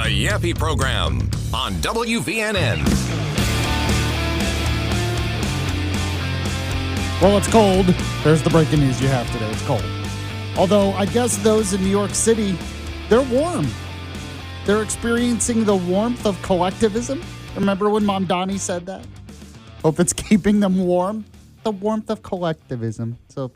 Yaffee program on WVNN. Well, it's cold. There's the breaking news you have today. It's cold. Although, I guess those in New York City, they're warm. They're experiencing the warmth of collectivism. Remember when Mom Donnie said that? Hope it's keeping them warm. The warmth of collectivism. So,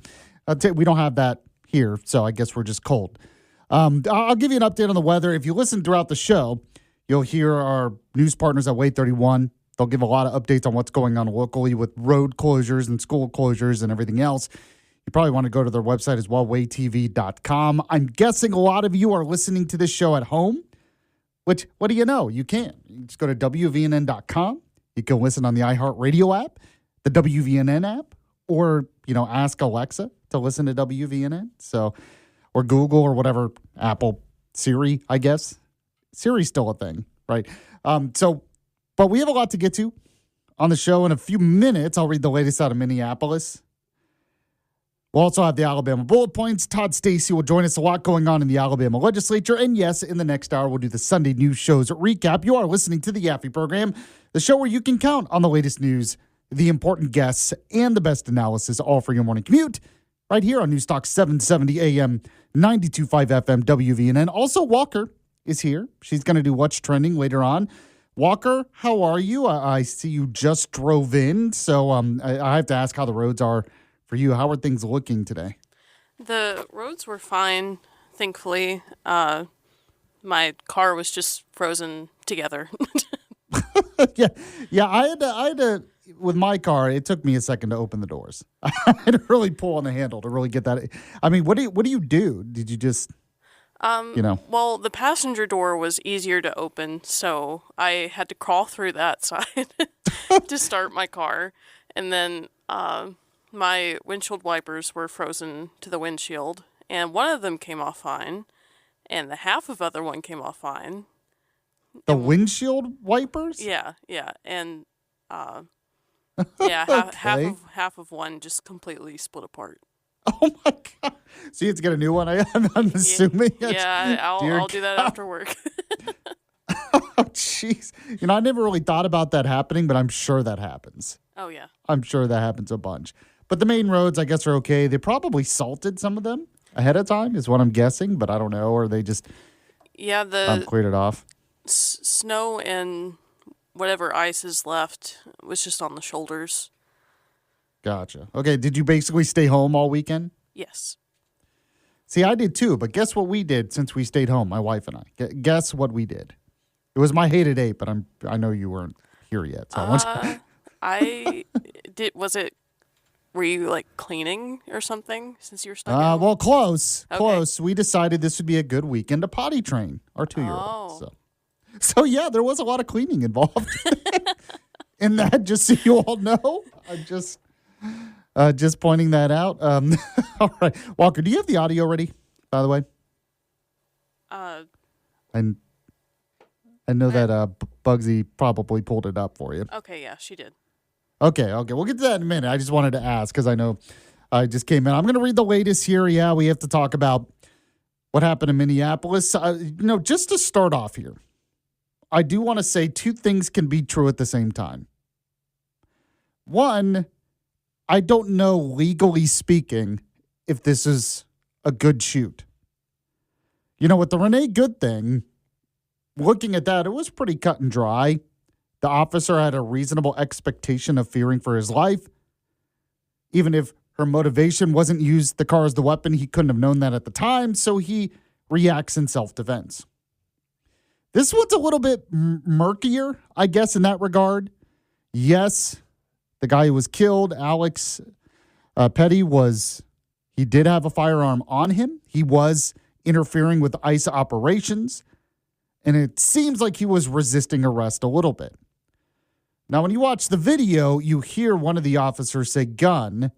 we don't have that here, so I guess we're just cold. I'll give you an update on the weather. If you listen throughout the show, you'll hear our news partners at Wait 31. They'll give a lot of updates on what's going on locally with road closures and school closures and everything else. You probably want to go to their website as well, waytv.com. I'm guessing a lot of you are listening to this show at home, which, what do you know? You can. You just go to WVNN.com. You can listen on the iHeartRadio app, the WVNN app, or, ask Alexa to listen to WVNN. So, or Google or whatever, Apple, Siri, I guess. Siri's still a thing, right? But we have a lot to get to on the show. In a few minutes, I'll read the latest out of Minneapolis. We'll also have the Alabama bullet points. Todd Stacy will join us. A lot going on in the Alabama legislature. And yes, in the next hour, we'll do the Sunday news shows recap. You are listening to the Yaffee program, the show where you can count on the latest news, the important guests, and the best analysis, all for your morning commute, right here on News Talk 770 AM, 92.5 FM, WVNN. Also, Walker is here. She's going to do What's Trending later on. Walker, how are you? I see you just drove in, so I have to ask how the roads are for you. How are things looking today? The roads were fine, thankfully. My car was just frozen together. Yeah. I had to. With my car, it took me a second to open the doors. I had to really pull on the handle to really get that. I mean, what do you do? Did you just, Well, the passenger door was easier to open, so I had to crawl through that side to start my car. And then my windshield wipers were frozen to the windshield, and one of them came off fine, and the half of other one came off fine. The windshield wipers? Yeah, and Okay. half of one just completely split apart. Oh my God! So you have to get a new one. I'm assuming. Yeah, I'll do that God. after work. Oh jeez. I never really thought about that happening, but I'm sure that happens. Oh yeah. I'm sure that happens a bunch. But the main roads, I guess, are okay. They probably salted some of them ahead of time, is what I'm guessing. But I don't know, or they just cleared it off. Snow and whatever ice is left was just on the shoulders. Gotcha. Okay, did you basically stay home all weekend? Yes. See, I did too, but guess what we did since we stayed home, my wife and I? Guess what we did? It was my hated eight, but I know you weren't here yet. So I did. Were you like cleaning or something since you were stuck? At home? Well, close. Okay. Close. We decided this would be a good weekend to potty train our 2-year-old. Oh. So yeah, there was a lot of cleaning involved in that, just so you all know. I'm just pointing that out. All right. Walker, do you have the audio ready, by the way? I know that Bugsy probably pulled it up for you. Okay, yeah, she did. Okay. We'll get to that in a minute. I just wanted to ask because I know I just came in. I'm going to read the latest here. Yeah, we have to talk about what happened in Minneapolis. Just to start off here, I do want to say two things can be true at the same time. One, I don't know, legally speaking, if this is a good shoot. With the Renee Good thing, looking at that, it was pretty cut and dry. The officer had a reasonable expectation of fearing for his life. Even if her motivation wasn't use the car as the weapon, he couldn't have known that at the time, so he reacts in self-defense. This one's a little bit murkier, I guess, in that regard. Yes, the guy who was killed, Alex Petty, he did have a firearm on him. He was interfering with ICE operations, and it seems like he was resisting arrest a little bit. Now, when you watch the video, you hear one of the officers say gun,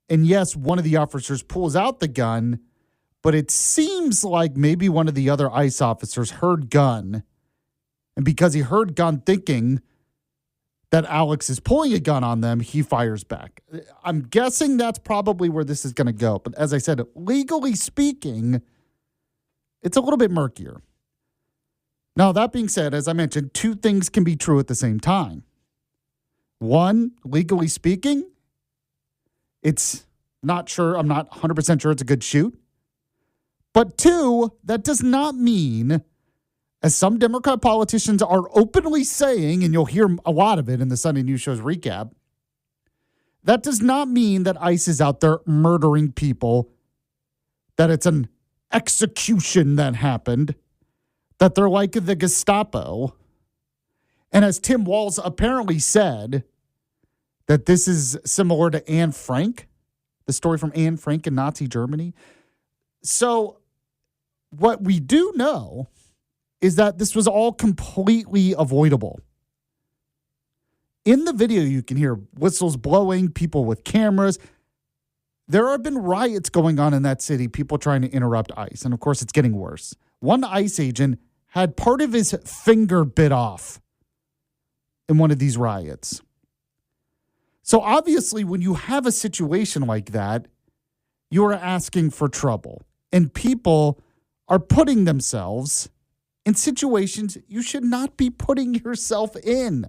and yes, one of the officers pulls out the gun, but it seems like maybe one of the other ICE officers heard gun, and because he heard gun thinking that Alex is pulling a gun on them, he fires back. I'm guessing that's probably where this is going to go. But as I said, legally speaking, it's a little bit murkier. Now, that being said, as I mentioned, two things can be true at the same time. One, legally speaking, it's not sure, I'm not 100% sure it's a good shoot. But two, that does not mean, as some Democrat politicians are openly saying, and you'll hear a lot of it in the Sunday News Show's recap, that does not mean that ICE is out there murdering people, that it's an execution that happened, that they're like the Gestapo. And as Tim Walz apparently said, that this is similar to Anne Frank, the story from Anne Frank in Nazi Germany. So what we do know is that this was all completely avoidable. In the video, you can hear whistles blowing, people with cameras. There have been riots going on in that city, people trying to interrupt ICE. And of course, it's getting worse. One ICE agent had part of his finger bit off in one of these riots. So obviously, when you have a situation like that, you are asking for trouble. And people are putting themselves in situations you should not be putting yourself in.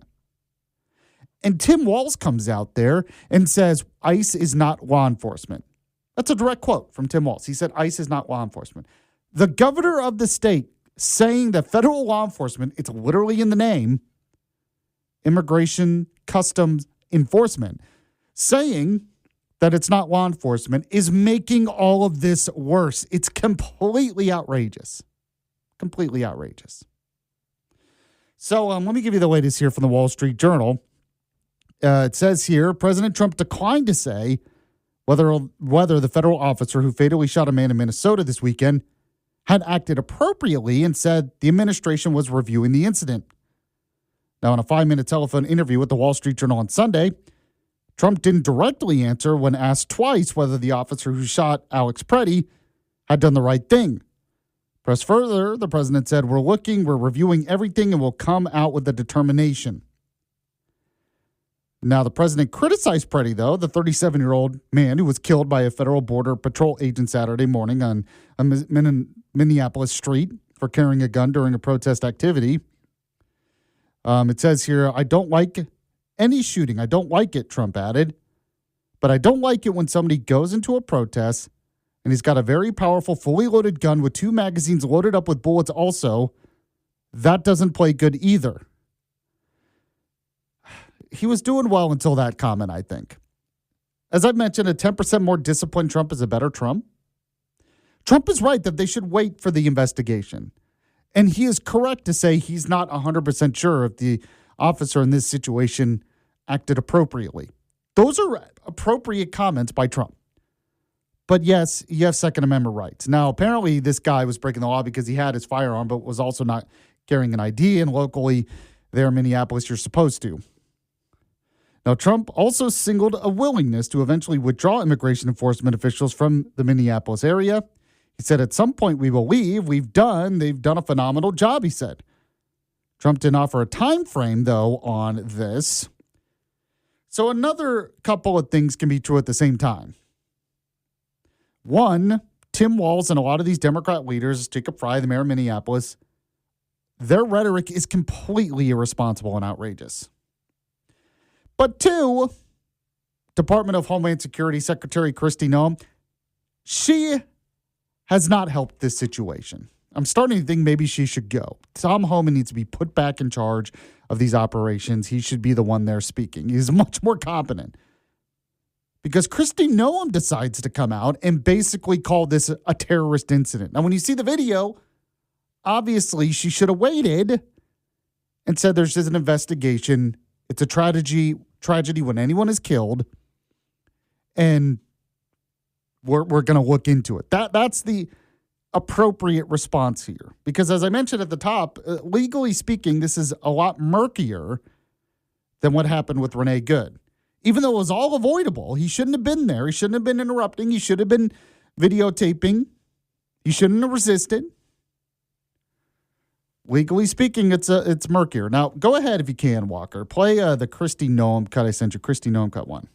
And Tim Walz comes out there and says, ICE is not law enforcement. That's a direct quote from Tim Walz. He said, ICE is not law enforcement. The governor of the state saying that federal law enforcement, it's literally in the name, Immigration Customs Enforcement, saying that it's not law enforcement is making all of this worse. It's completely outrageous. Completely outrageous. So let me give you the latest here from the Wall Street Journal. It says here, President Trump declined to say whether the federal officer who fatally shot a man in Minnesota this weekend had acted appropriately and said the administration was reviewing the incident. Now, in a 5-minute telephone interview with the Wall Street Journal on Sunday, Trump didn't directly answer when asked twice whether the officer who shot Alex Preddy had done the right thing. Pressed further, the president said, we're reviewing everything, and we'll come out with a determination. Now, the president criticized Preddy, though, the 37-year-old man who was killed by a federal border patrol agent Saturday morning on a Minneapolis street for carrying a gun during a protest activity. It says here, I don't like any shooting. I don't like it, Trump added. But I don't like it when somebody goes into a protest and he's got a very powerful, fully loaded gun with 2 magazines loaded up with bullets also. That doesn't play good either. He was doing well until that comment, I think. As I've mentioned, a 10% more disciplined Trump is a better Trump. Trump is right that they should wait for the investigation. And he is correct to say he's not 100% sure if the officer in this situation acted appropriately. Those are appropriate comments by Trump. But yes, you have Second Amendment rights. Now, apparently this guy was breaking the law because he had his firearm, but was also not carrying an ID. And locally there in Minneapolis, you're supposed to. Now, Trump also signaled a willingness to eventually withdraw immigration enforcement officials from the Minneapolis area. He said, at some point we will leave. They've done a phenomenal job, he said. Trump didn't offer a time frame, though, on this. So another couple of things can be true at the same time. One, Tim Walz and a lot of these Democrat leaders, Jacob Frey, the mayor of Minneapolis, their rhetoric is completely irresponsible and outrageous. But two, Department of Homeland Security Secretary Kristi Noem, she has not helped this situation. I'm starting to think maybe she should go. Tom Homan needs to be put back in charge of these operations. He should be the one there speaking. He's much more competent. Because Kristi Noem decides to come out and basically call this a terrorist incident. Now, when you see the video, obviously she should have waited and said there's just an investigation. It's a tragedy when anyone is killed, and we're going to look into it. That's the appropriate response here. Because as I mentioned at the top, legally speaking, this is a lot murkier than what happened with Renee Good. Even though it was all avoidable, he shouldn't have been there. He shouldn't have been interrupting. He should have been videotaping. He shouldn't have resisted. Legally speaking, it's murkier. Now, go ahead if you can, Walker. Play the Kristi Noem cut I sent you. Kristi Noem cut 1.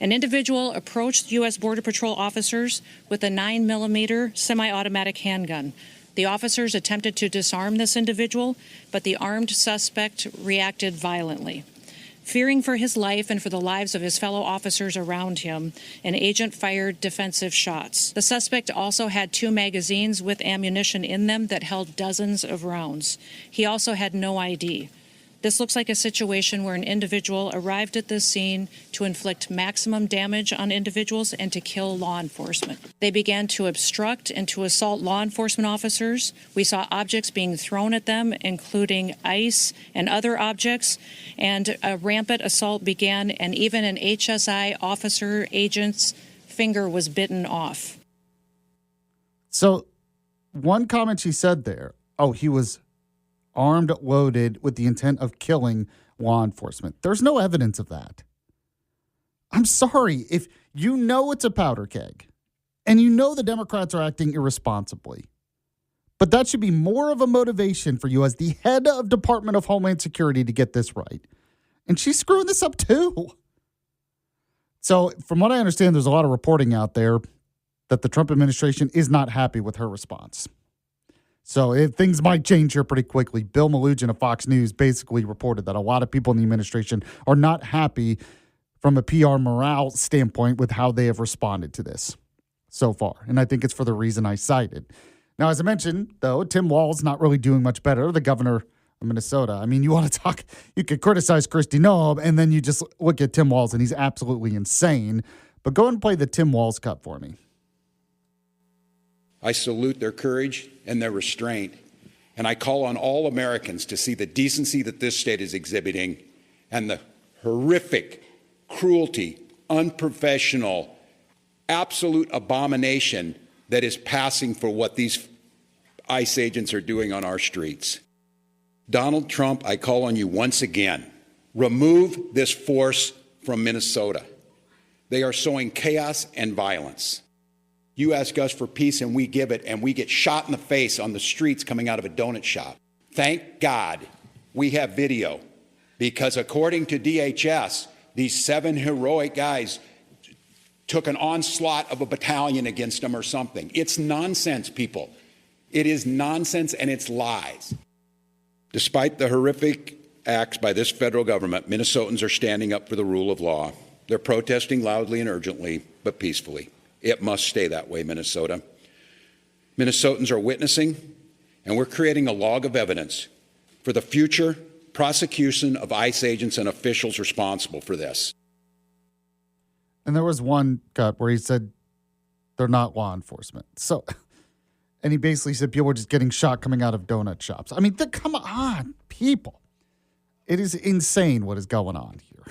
An individual approached U.S. Border Patrol officers with a 9mm semi-automatic handgun. The officers attempted to disarm this individual, but the armed suspect reacted violently. Fearing for his life and for the lives of his fellow officers around him, an agent fired defensive shots. The suspect also had 2 magazines with ammunition in them that held dozens of rounds. He also had no ID. This looks like a situation where an individual arrived at this scene to inflict maximum damage on individuals and to kill law enforcement. They began to obstruct and to assault law enforcement officers. We saw objects being thrown at them, including ice and other objects, and a rampant assault began, and even an HSI officer agent's finger was bitten off. So one comment she said there, he was armed, loaded with the intent of killing law enforcement. There's no evidence of that. I'm sorry. If you know it's a powder keg and you know the Democrats are acting irresponsibly, but that should be more of a motivation for you as the head of Department of Homeland Security to get this right. And she's screwing this up too. So from what I understand, there's a lot of reporting out there that the Trump administration is not happy with her response. So things might change here pretty quickly. Bill Malugin of Fox News basically reported that a lot of people in the administration are not happy from a PR morale standpoint with how they have responded to this so far. And I think it's for the reason I cited. Now, as I mentioned, though, Tim Walz not really doing much better, the governor of Minnesota. I mean, you want to talk, you could criticize Kristi Noem, and then you just look at Tim Walz, and he's absolutely insane. But go and play the Tim Walz cut for me. I salute their courage and their restraint, and I call on all Americans to see the decency that this state is exhibiting and the horrific cruelty, unprofessional, absolute abomination that is passing for what these ICE agents are doing on our streets. Donald Trump, I call on you once again, remove this force from Minnesota. They are sowing chaos and violence. You ask us for peace and we give it, and we get shot in the face on the streets coming out of a donut shop. Thank God we have video, because according to DHS, these 7 heroic guys took an onslaught of a battalion against them or something. It's nonsense, people. It is nonsense, and it's lies. Despite the horrific acts by this federal government, Minnesotans are standing up for the rule of law. They're protesting loudly and urgently, but peacefully. It must stay that way, Minnesota. Minnesotans are witnessing, and we're creating a log of evidence for the future prosecution of ICE agents and officials responsible for this. And there was one cut where he said they're not law enforcement. So, and he basically said people were just getting shot coming out of donut shops. I mean, come on, people. It is insane what is going on here.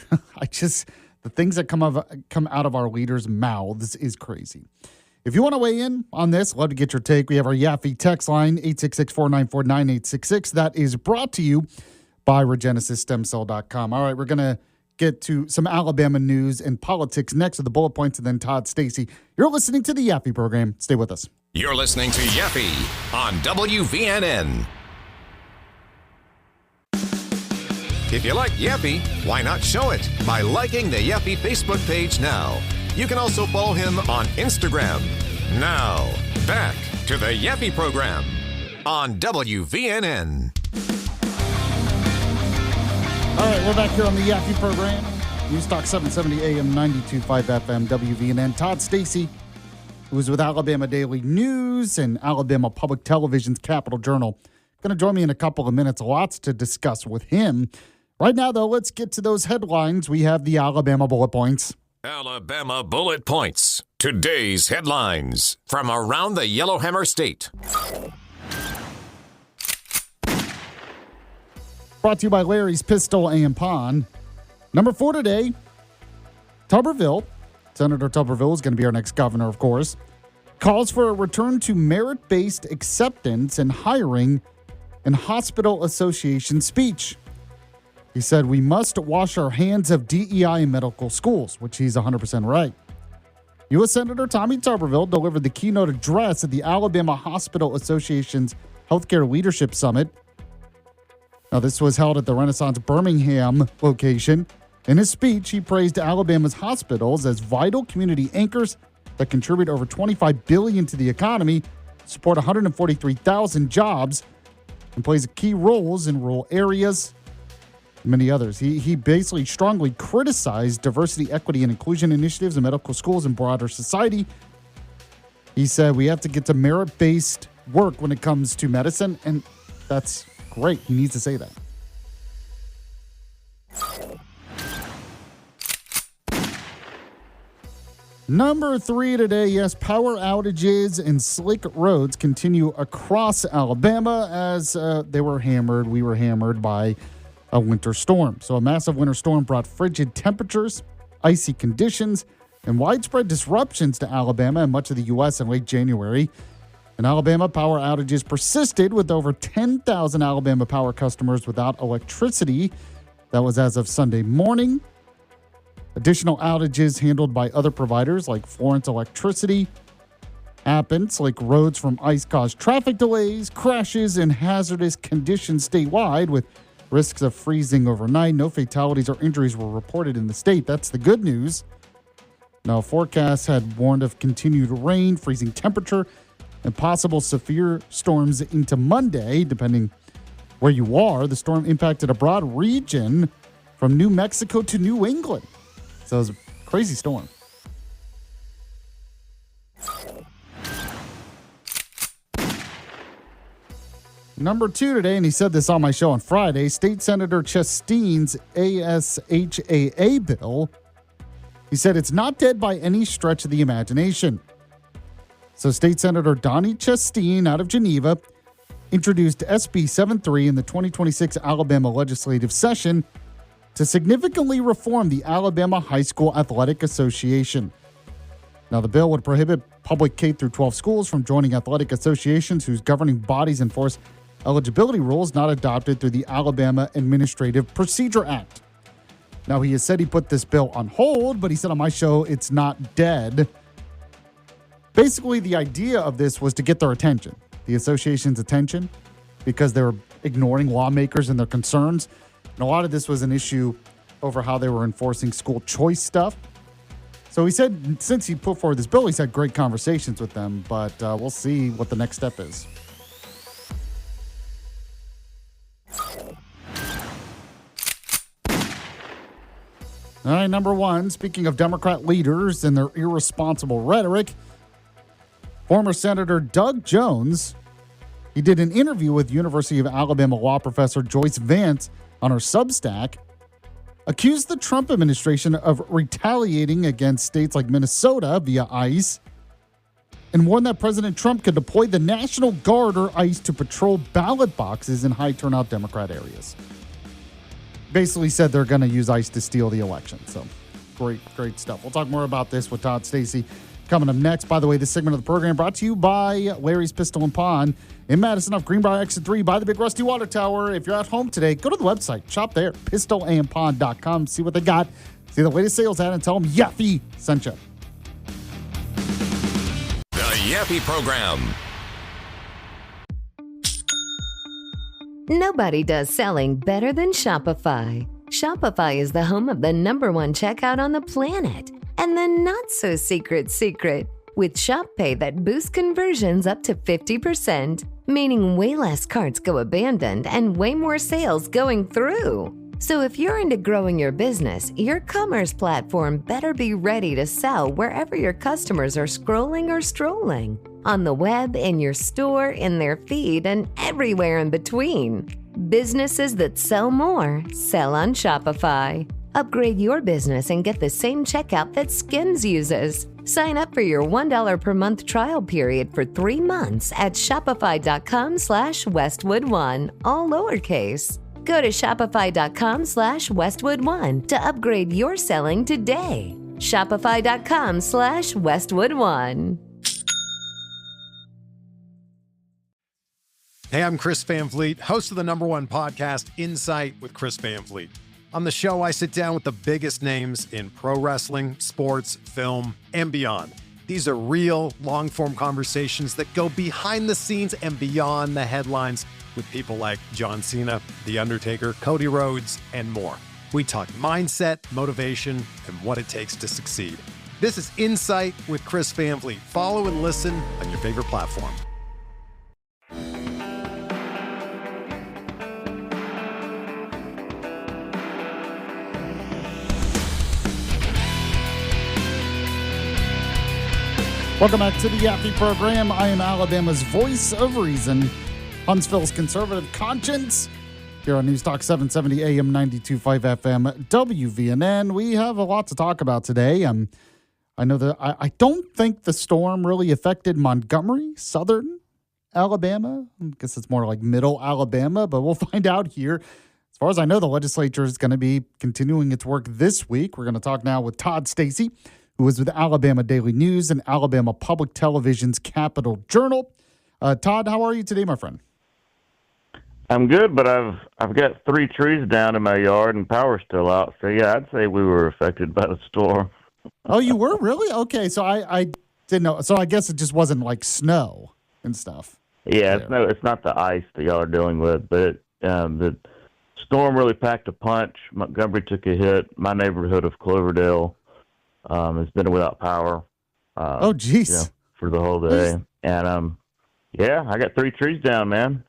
The things that come out of our leaders' mouths is crazy. If you want to weigh in on this, love to get your take. We have our Yaffee text line, 866-494-9866. That is brought to you by RegenesisStemCell.com. All right, we're going to get to some Alabama news and politics next with the bullet points, and then Todd Stacy. You're listening to the Yaffee program. Stay with us. You're listening to Yaffee on WVNN. If you like Yaffee, why not show it by liking the Yaffee Facebook page now? You can also follow him on Instagram. Now, back to the Yaffee program on WVNN. All right, we're back here on the Yaffee program. News Talk 770 AM 92.5 FM WVNN. Todd Stacy, who is with Alabama Daily News and Alabama Public Television's Capital Journal, going to join me in a couple of minutes. Lots to discuss with him. Right now, though, let's get to those headlines. We have the Alabama bullet points. Alabama bullet points. Today's headlines from around the Yellowhammer State. Brought to you by Larry's Pistol and Pawn. Number 4 today, Tuberville. Senator Tuberville is going to be our next governor, of course. Calls for a return to merit-based acceptance and hiring in Hospital Association speech. He said, we must wash our hands of DEI in medical schools, which he's 100% right. U.S. Senator Tommy Tuberville delivered the keynote address at the Alabama Hospital Association's Healthcare Leadership Summit. Now, this was held at the Renaissance Birmingham location. In his speech, he praised Alabama's hospitals as vital community anchors that contribute over $25 billion to the economy, support 143,000 jobs and plays key roles in rural areas, and many others. He basically strongly criticized diversity, equity, and inclusion initiatives in medical schools and broader society. He said we have to get to merit-based work when it comes to medicine, and that's great. He needs to say that. Number 3 today, yes, power outages and slick roads continue across Alabama as we were hammered by a winter storm. So a massive winter storm brought frigid temperatures, icy conditions, and widespread disruptions to Alabama and much of the U.S. in late January. In Alabama, power outages persisted with over 10,000 Alabama power customers without electricity. That was as of Sunday morning. Additional outages handled by other providers like Florence Electricity happened. Slick roads from ice caused traffic delays, crashes, and hazardous conditions statewide with risks of freezing overnight. No fatalities or injuries were reported in the state. That's the good news. Now, forecasts had warned of continued rain, freezing temperature, and possible severe storms into Monday, depending where you are. The storm impacted a broad region from New Mexico to New England. So it was a crazy storm. Number 2 today, and he said this on my show on Friday, State Senator Chastain's ASHAA bill. He said it's not dead by any stretch of the imagination. So State Senator Donnie Chastain out of Geneva introduced SB 73 in the 2026 Alabama legislative session to significantly reform the Alabama High School Athletic Association. Now, the bill would prohibit public K-12 schools from joining athletic associations whose governing bodies enforce eligibility rules not adopted through the Alabama Administrative Procedure Act. Now, he has said he put this bill on hold, but he said on my show it's not dead. Basically, the idea of this was to get their attention, the association's attention, because they were ignoring lawmakers and their concerns. And a lot of this was an issue over how they were enforcing school choice stuff. So he said since he put forward this bill, he's had great conversations with them, but we'll see what the next step is. All right, number 1, speaking of Democrat leaders and their irresponsible rhetoric, former Senator Doug Jones, he did an interview with University of Alabama law professor Joyce Vance on her Substack, accused the Trump administration of retaliating against states like Minnesota via ICE, and warned that President Trump could deploy the National Guard or ICE to patrol ballot boxes in high-turnout Democrat areas. Basically said they're going to use ICE to steal the election. So great stuff. We'll talk more about this with Todd Stacy coming up next. By the way, this segment of the program brought to you by Larry's Pistol and Pawn in Madison off Greenbrier Exit 3 by the Big Rusty Water Tower. If you're at home today, go to the website. Shop there, pistolandpawn.com. See what they got. See the latest sales ad and tell them Yaffee sent you. The Yaffee Program. Nobody does selling better than Shopify. Shopify is the home of the #1 checkout on the planet. And the not-so-secret secret, with Shop Pay that boosts conversions up to 50%, meaning way less carts go abandoned and way more sales going through. So if you're into growing your business, your commerce platform better be ready to sell wherever your customers are scrolling or strolling. On the web, in your store, in their feed, and everywhere in between. Businesses that sell more, sell on Shopify. Upgrade your business and get the same checkout that Skims uses. Sign up for your $1 per month trial period for 3 months at shopify.com/Westwood1, all lowercase. Go to shopify.com/Westwood1 to upgrade your selling today. Shopify.com/Westwood1. Hey, I'm Chris Van Vliet, host of the #1 podcast, Insight with Chris Van Vliet. On the show, I sit down with the biggest names in pro wrestling, sports, film, and beyond. These are real, long-form conversations that go behind the scenes and beyond the headlines with people like John Cena, The Undertaker, Cody Rhodes, and more. We talk mindset, motivation, and what it takes to succeed. This is Insight with Chris Van Vliet. Follow and listen on your favorite platform. Welcome back to the Yaffee program. I am Alabama's voice of reason, Huntsville's conservative conscience. Here on News Talk 770 AM 92.5 FM WVNN. We have a lot to talk about today. I know that I don't think the storm really affected Montgomery, southern Alabama. I guess it's more like middle Alabama, but we'll find out here. As far as I know, the legislature is going to be continuing its work this week. We're going to talk now with Todd Stacy, who is with Alabama Daily News and Alabama Public Television's Capital Journal. Todd, how are you today, my friend? I'm good, but I've got 3 trees down in my yard and power's still out. So yeah, I'd say we were affected by the storm. Oh, you were? Really? Okay, so I didn't know. So I guess it just wasn't like snow and stuff. Yeah, it's not the ice that y'all are dealing with, but the storm really packed a punch. Montgomery took a hit. My neighborhood of Cloverdale has been without power. Oh, geez. For the whole day. And yeah, I got 3 trees down, man.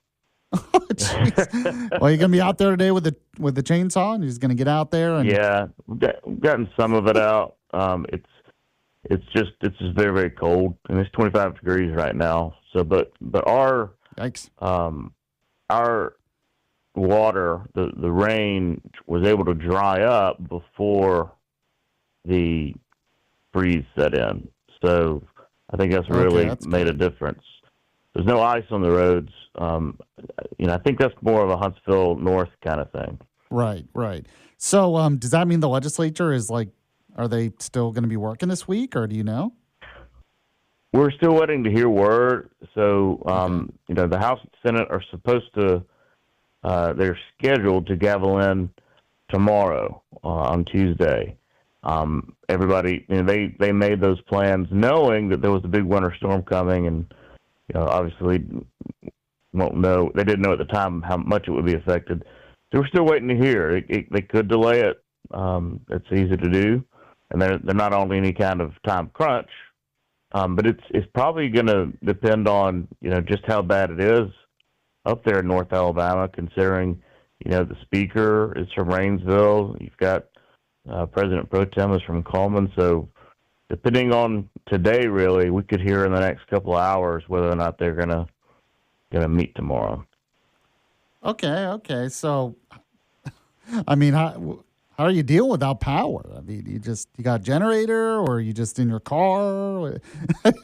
Oh, jeez. Well, you're gonna be out there today with the chainsaw, and you're just gonna get out there and we've gotten some of it out. It's just very, very cold, and it's 25 degrees right now. So, but our yikes. Our water, the rain was able to dry up before the freeze set in. So I think that's really made a difference. There's no ice on the roads. I think that's more of a Huntsville North kind of thing. Right. So does that mean the legislature is are they still going to be working this week, or do you know? We're still waiting to hear word. So, the House and Senate are supposed to, they're scheduled to gavel in tomorrow on Tuesday. Everybody, they made those plans knowing that there was a big winter storm coming, and obviously won't know. They didn't know at the time how much it would be affected. So we're still waiting to hear. They could delay it. It's easy to do, and they're not on any kind of time crunch. But it's probably going to depend on just how bad it is up there in North Alabama, considering the speaker is from Rainsville. You've got President Pro Tem is from Coleman. So depending on today, really, we could hear in the next couple of hours whether or not they're gonna meet tomorrow. Okay. So, I mean, how are you dealing without power? I mean, you got a generator, or are you just in your car?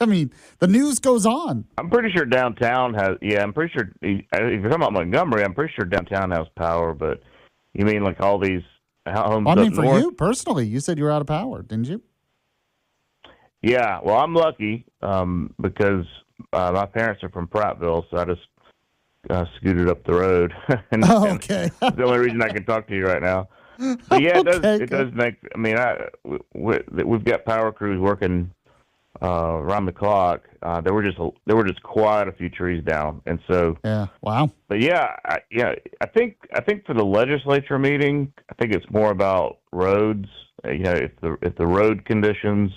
I mean, the news goes on. I'm pretty sure downtown has. Yeah, I'm pretty sure. If you're talking about Montgomery, I'm pretty sure downtown has power. But you mean like all these homes? I mean, up for north? you personally, you said you were out of power, didn't you? Yeah. Well, I'm lucky because my parents are from Prattville, so I just scooted up the road. Okay. That's the only reason I can talk to you right now. But yeah, it does make. I mean, we've got power crews working around the clock. There were just quite a few trees down, and so yeah, wow. But I think for the legislature meeting, I think it's more about roads. If the road conditions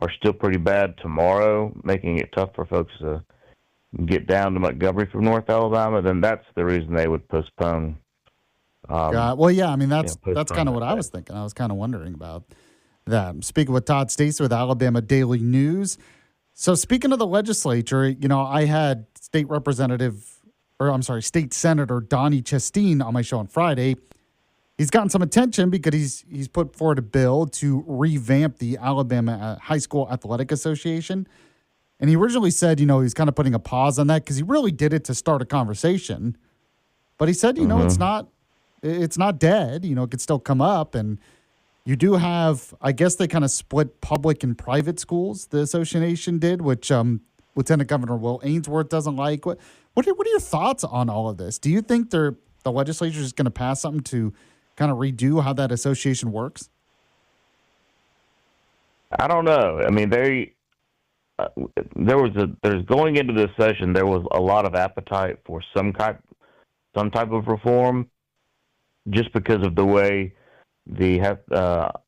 are still pretty bad tomorrow, making it tough for folks to get down to Montgomery from North Alabama, then that's the reason they would postpone. Well, yeah, I mean, that's kind of what I was thinking. I was kind of wondering about that. I'm speaking with Todd Stacy with Alabama Daily News. So speaking of the legislature, I had State Senator Donnie Chasteen on my show on Friday. He's gotten some attention because he's put forward a bill to revamp the Alabama High School Athletic Association. And he originally said, he's kind of putting a pause on that because he really did it to start a conversation. But he said, it's not dead. It could still come up. And you do have, I guess they kind of split public and private schools, the association did, which Lieutenant Governor Will Ainsworth doesn't like. What are your thoughts on all of this? Do you think the legislature is going to pass something to kind of redo how that association works? I don't know. I mean, there's going into this session, there was a lot of appetite for some type of reform, just because of the way the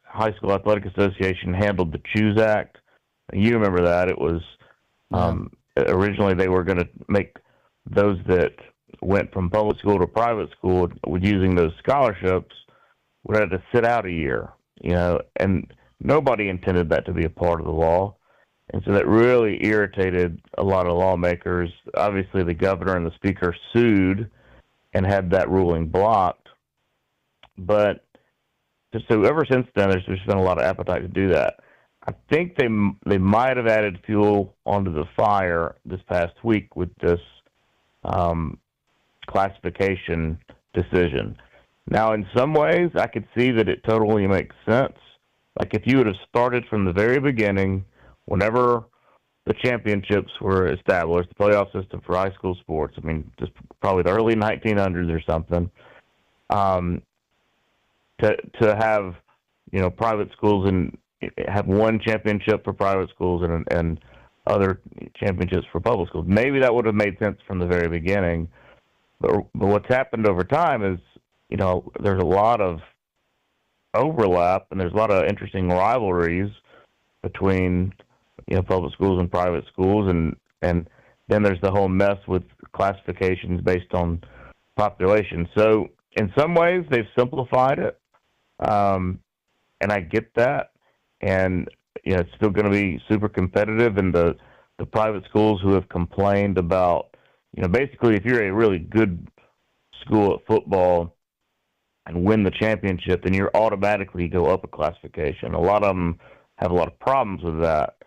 High School Athletic Association handled the Choose Act. You remember that. It was originally they were going to make those that went from public school to private school with using those scholarships would have to sit out a year, and nobody intended that to be a part of the law. And so that really irritated a lot of lawmakers. Obviously, the governor and the speaker sued and had that ruling blocked. But so ever since then, there's been a lot of appetite to do that. I think they might have added fuel onto the fire this past week with this classification decision. Now, in some ways, I could see that it totally makes sense. Like if you would have started from the very beginning, whenever the championships were established, the playoff system for high school sports, I mean, just probably the early 1900s or something, to have, private schools and have one championship for private schools and other championships for public schools. Maybe that would have made sense from the very beginning. But what's happened over time is, there's a lot of overlap and there's a lot of interesting rivalries between, public schools and private schools. And then there's the whole mess with classifications based on population. So in some ways they've simplified it. And I get that. And, it's still going to be super competitive. And the private schools who have complained about, basically if you're a really good school at football and win the championship, then you're automatically go up a classification. A lot of them have a lot of problems with that.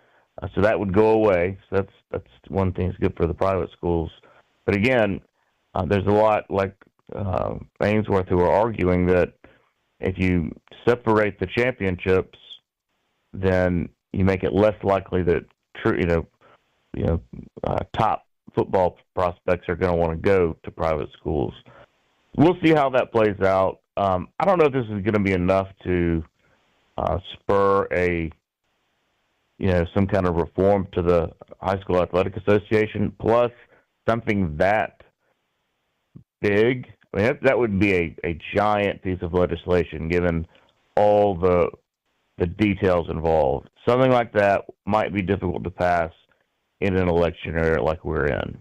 So that would go away. So that's one thing that's good for the private schools. But again, there's a lot like Ainsworth who are arguing that if you separate the championships, then you make it less likely that top football prospects are going to want to go to private schools. We'll see how that plays out. I don't know if this is going to be enough to spur some kind of reform to the High School Athletic Association, plus something that big. I mean, that would be a giant piece of legislation, given all the details involved. Something like that might be difficult to pass in an election year like we're in.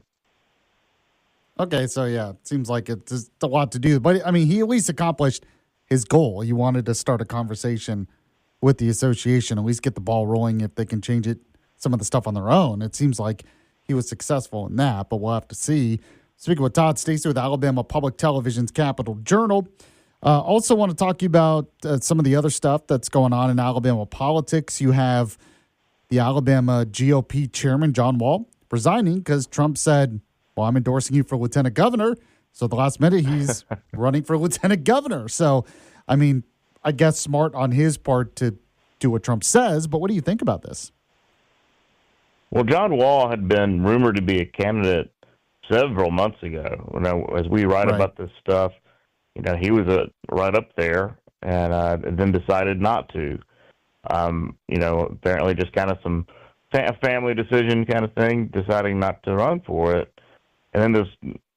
Okay, so yeah, it seems like it's a lot to do. But, I mean, he at least accomplished his goal. He wanted to start a conversation with the association, at least get the ball rolling if they can change some of the stuff on their own. It seems like he was successful in that, but we'll have to see. Speaking with Todd Stacey with Alabama Public Television's Capital Journal. Also want to talk to you about some of the other stuff that's going on in Alabama politics. You have the Alabama GOP chairman, John Wall, resigning because Trump said, well, I'm endorsing you for lieutenant governor. So at the last minute, he's running for lieutenant governor. So, I mean, I guess smart on his part to do what Trump says, but what do you think about this? Well, John Wall had been rumored to be a candidate several months ago. As we write about this stuff, he was right up there and then decided not to. Apparently just kind of some family decision kind of thing, deciding not to run for it. And then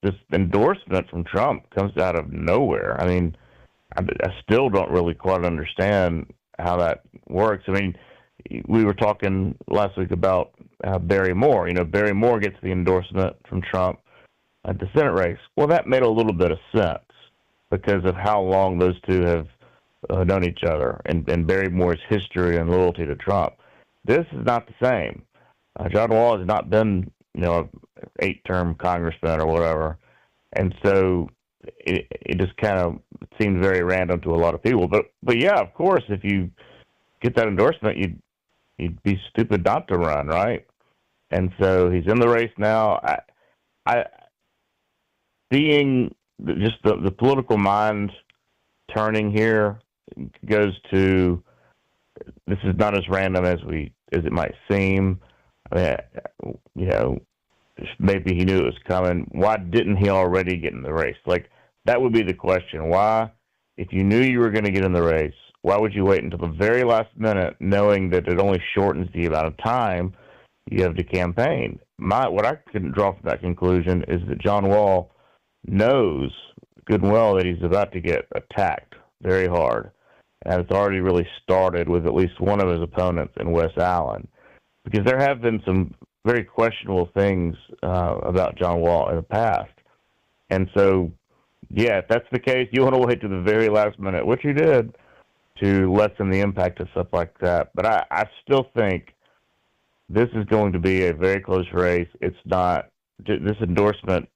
this endorsement from Trump comes out of nowhere. I mean, I still don't really quite understand how that works. I mean, we were talking last week about Barry Moore. Barry Moore gets the endorsement from Trump at the Senate race. Well, that made a little bit of sense because of how long those two have known each other and Barry Moore's history and loyalty to Trump. This is not the same. John Wall has not been, an 8-term congressman or whatever. And so it just kind of seemed very random to a lot of people. But yeah, of course, if you get that endorsement, you'd be stupid not to run, right? And so he's in the race now. I seeing just the political mind turning here goes to, this is not as random as it might seem. I mean, maybe he knew it was coming. Why didn't he already get in the race? Like, that would be the question. Why, if you knew you were going to get in the race, why would you wait until the very last minute, knowing that it only shortens the amount of time you have to campaign? What I couldn't draw from that conclusion is that John Wall knows good and well that he's about to get attacked very hard. And it's already really started with at least one of his opponents in Wes Allen. Because there have been some very questionable things about John Wall in the past. And so, yeah, if that's the case, you want to wait to the very last minute, which he did, to lessen the impact of stuff like that. But I still think this is going to be a very close race. It's not this endorsement.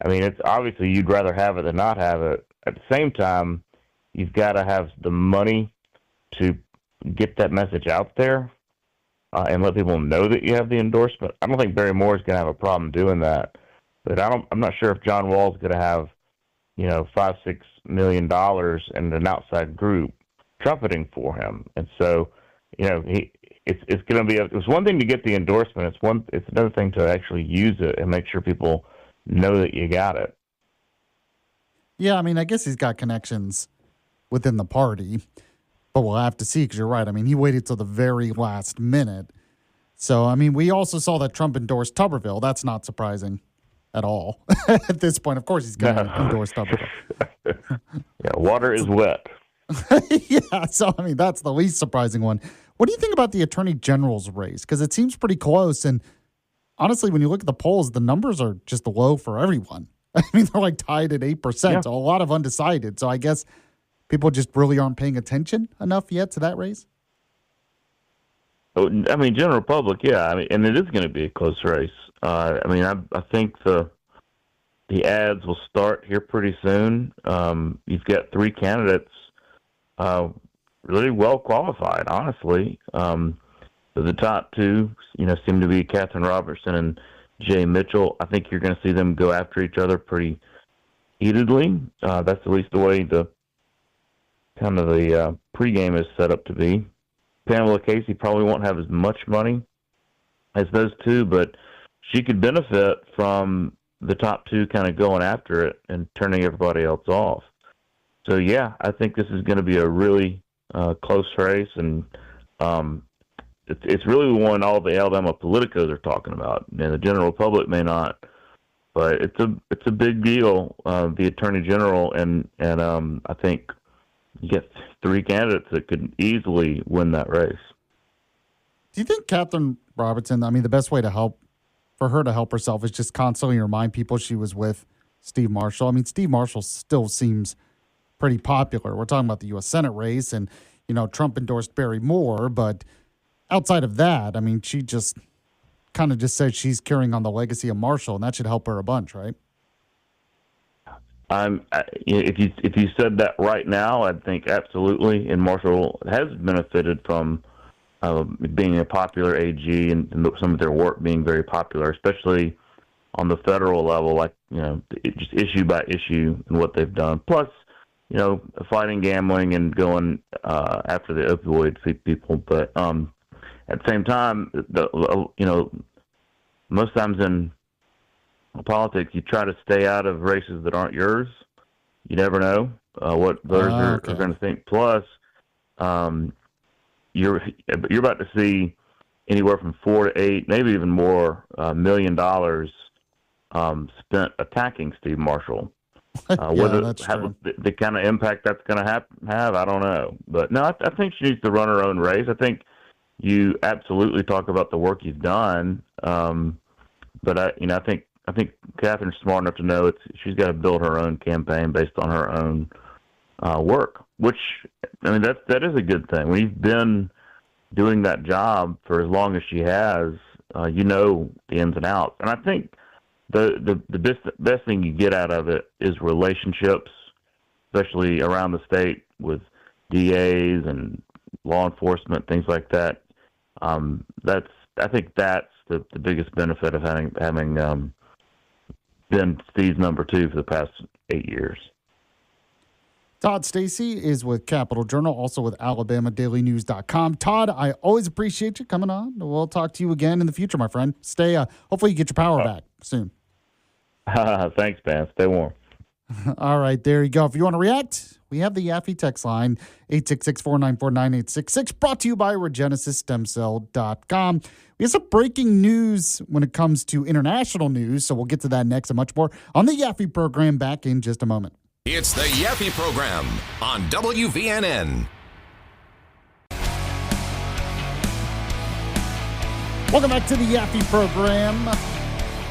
I mean, it's obviously you'd rather have it than not have it. At the same time, you've got to have the money to get that message out there and let people know that you have the endorsement. I don't think Barry Moore is going to have a problem doing that, but I'm not sure if John Wall's going to have, $5-6 million and an outside group trumpeting for him. And so, it's going to be it's one thing to get the endorsement. It's another thing to actually use it and make sure people know that you got it. Yeah, I mean, I guess he's got connections within the party, but we'll have to see because you're right. I mean, he waited till the very last minute. So, I mean, we also saw that Trump endorsed Tuberville. That's not surprising at all at this point. Of course, he's going to endorse Tuberville. Yeah, water is wet. Yeah, so, I mean, that's the least surprising one. What do you think about the Attorney General's race? Because it seems pretty close, and honestly, when you look at the polls, the numbers are just low for everyone. I mean, they're like tied at 8%, yeah. So a lot of undecided. So I guess people just really aren't paying attention enough yet to that race? I mean, general public, yeah. I mean, and it is going to be a close race. I mean, I think the ads will start here pretty soon. You've got three candidates really well qualified, honestly. The top two, seem to be Catherine Robertson and Jay Mitchell. I think you're going to see them go after each other pretty heatedly. That's at least the way the pregame is set up to be. Pamela Casey probably won't have as much money as those two, but she could benefit from the top two kind of going after it and turning everybody else off. So, yeah, I think this is going to be a really close race, and it's really one all the Alabama politicos are talking about. And the general public may not, but it's a big deal. The Attorney General, and I think you get three candidates that could easily win that race. Do you think Catherine Robertson, I mean, the best way for her to help herself is just constantly remind people she was with Steve Marshall? I mean, Steve Marshall still seems pretty popular. We're talking about the U.S. Senate race, and, Trump endorsed Barry Moore, but outside of that, I mean, she just kind of just said she's carrying on the legacy of Marshall, and that should help her a bunch, right? If you said that right now, I'd think absolutely. And Marshall has benefited from being a popular AG and some of their work being very popular, especially on the federal level, like just issue by issue and what they've done. Plus, fighting gambling and going after the opioid people. But at the same time, most times in politics, you try to stay out of races that aren't yours. You never know what voters are going to think. Plus, you're about to see anywhere from $4 to $8, maybe even more $1 million spent attacking Steve Marshall. Whether the kind of impact that's going to have, I don't know. But no, I think she needs to run her own race. I think you absolutely talk about the work you've done, but I think Catherine's smart enough to know she's got to build her own campaign based on her own work. Which, I mean, that is a good thing. When you've been doing that job for as long as she has, the ins and outs. And I think the best thing you get out of it is relationships, especially around the state with DAs and law enforcement, things like that. I think that's the biggest benefit of having been Steve's number two for the past 8 years. Todd Stacy is with Capital Journal, also with AlabamaDailyNews.com. Todd, I always appreciate you coming on. We'll talk to you again in the future, my friend. Hopefully you get your power back soon. Thanks, man. Stay warm. All right, there you go. If you want to react, we have the Yaffee text line, 866-494-9866, brought to you by RegenesisStemCell.com. We have some breaking news when it comes to international news, so we'll get to that next and much more on the Yaffee program back in just a moment. It's the Yaffee program on WVNN. Welcome back to the Yaffee program.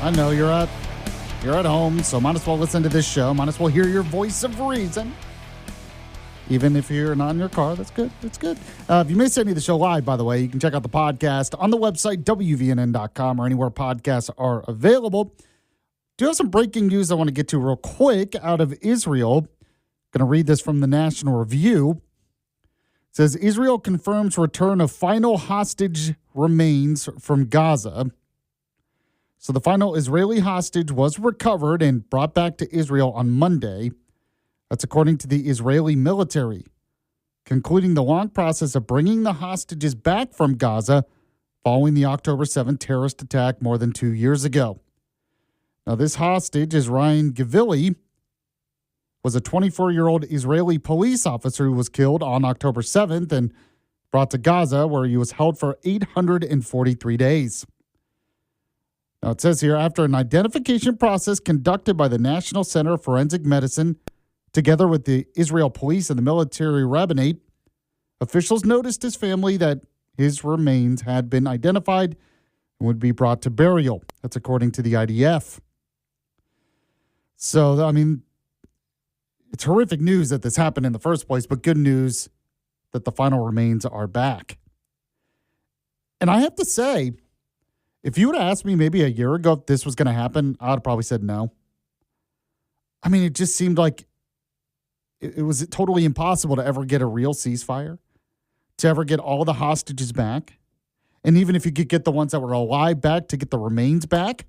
I know you're at home, so might as well listen to this show. Might as well hear your voice of reason. Even if you're not in your car, that's good. That's good. If you missed any of the show live, by the way, you can check out the podcast on the website, WVNN.com, or anywhere podcasts are available. Do have some breaking news I want to get to real quick out of Israel. Going to read this from the National Review. It says, Israel confirms return of final hostage remains from Gaza. So the final Israeli hostage was recovered and brought back to Israel on Monday. That's according to the Israeli military, concluding the long process of bringing the hostages back from Gaza following the October 7th terrorist attack more than 2 years ago. Now, this hostage is Ryan Gavili, was a 24-year-old Israeli police officer who was killed on October 7th and brought to Gaza, where he was held for 843 days. Now, it says here, after an identification process conducted by the National Center of Forensic Medicine, together with the Israel police and the military rabbinate, officials noticed his family that his remains had been identified and would be brought to burial. That's according to the IDF. So, I mean, it's horrific news that this happened in the first place, but good news that the final remains are back. And I have to say, if you would have asked me maybe a year ago if this was going to happen, I would have probably said no. I mean, it just seemed like it was totally impossible to ever get a real ceasefire, to ever get all the hostages back. And even if you could get the ones that were alive back, to get the remains back.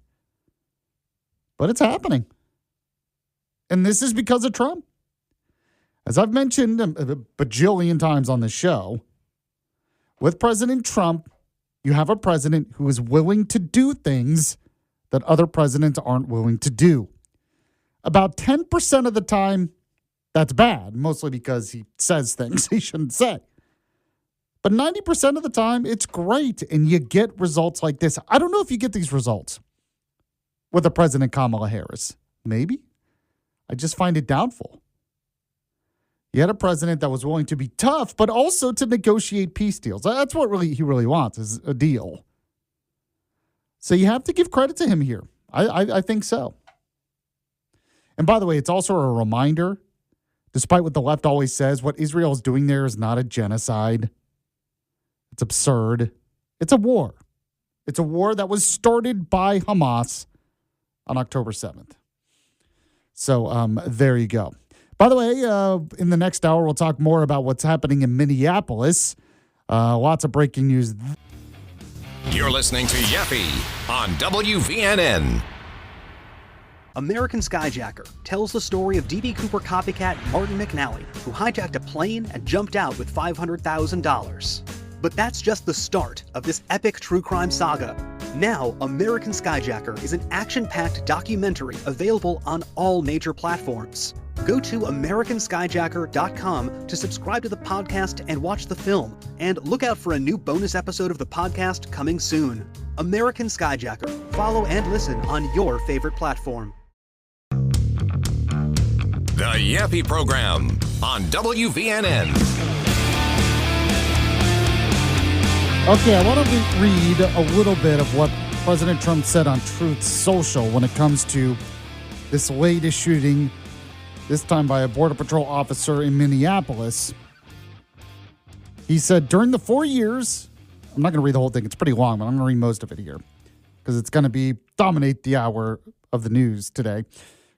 But it's happening. And this is because of Trump. As I've mentioned a bajillion times on this show, with President Trump, you have a president who is willing to do things that other presidents aren't willing to do. About 10% of the time, that's bad, mostly because he says things he shouldn't say. But 90% of the time, it's great, and you get results like this. I don't know if you get these results with the President Kamala Harris. Maybe. I just find it doubtful. You had a president that was willing to be tough, but also to negotiate peace deals. That's what he really wants, is a deal. So you have to give credit to him here. I think so. And by the way, it's also a reminder, despite what the left always says, what Israel is doing there is not a genocide. It's absurd. It's a war. It's a war that was started by Hamas on October 7th. So there you go. By the way, in the next hour, we'll talk more about what's happening in Minneapolis. Lots of breaking news. You're listening to Yaffee on WVNN. American Skyjacker tells the story of D.B. Cooper copycat Martin McNally, who hijacked a plane and jumped out with $500,000. But that's just the start of this epic true crime saga. Now, American Skyjacker is an action-packed documentary available on all major platforms. Go to AmericanSkyjacker.com to subscribe to the podcast and watch the film. And look out for a new bonus episode of the podcast coming soon. American Skyjacker. Follow and listen on your favorite platform. The Yaffee Program on WVNN. Okay, I want to read a little bit of what President Trump said on Truth Social when it comes to this latest shooting, this time by a Border Patrol officer in Minneapolis. He said, during the 4 years, I'm not going to read the whole thing, it's pretty long, but I'm going to read most of it here because it's going to dominate the hour of the news today.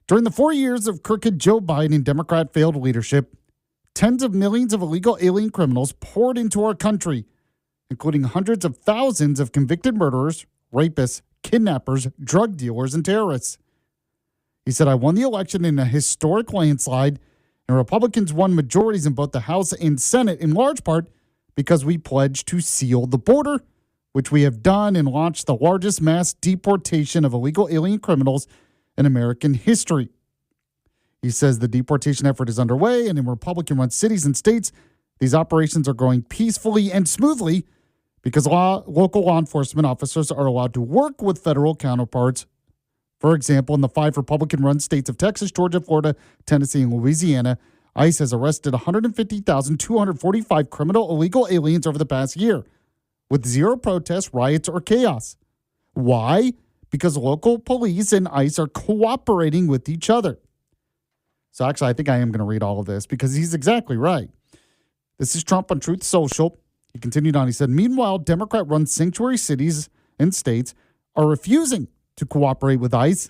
During the 4 years of crooked Joe Biden and Democrat failed leadership, tens of millions of illegal alien criminals poured into our country, including hundreds of thousands of convicted murderers, rapists, kidnappers, drug dealers, and terrorists. He said, I won the election in a historic landslide, and Republicans won majorities in both the House and Senate in large part because we pledged to seal the border, which we have done, and launched the largest mass deportation of illegal alien criminals in American history. He says the deportation effort is underway, and in Republican-run cities and states, these operations are going peacefully and smoothly because local law enforcement officers are allowed to work with federal counterparts. For example, in the 5 Republican-run states of Texas, Georgia, Florida, Tennessee, and Louisiana, ICE has arrested 150,245 criminal illegal aliens over the past year, with zero protests, riots, or chaos. Why? Because local police and ICE are cooperating with each other. So actually, I think I am going to read all of this because he's exactly right. This is Trump on Truth Social. He continued on. He said, meanwhile, Democrat-run sanctuary cities and states are refusing to cooperate with ICE,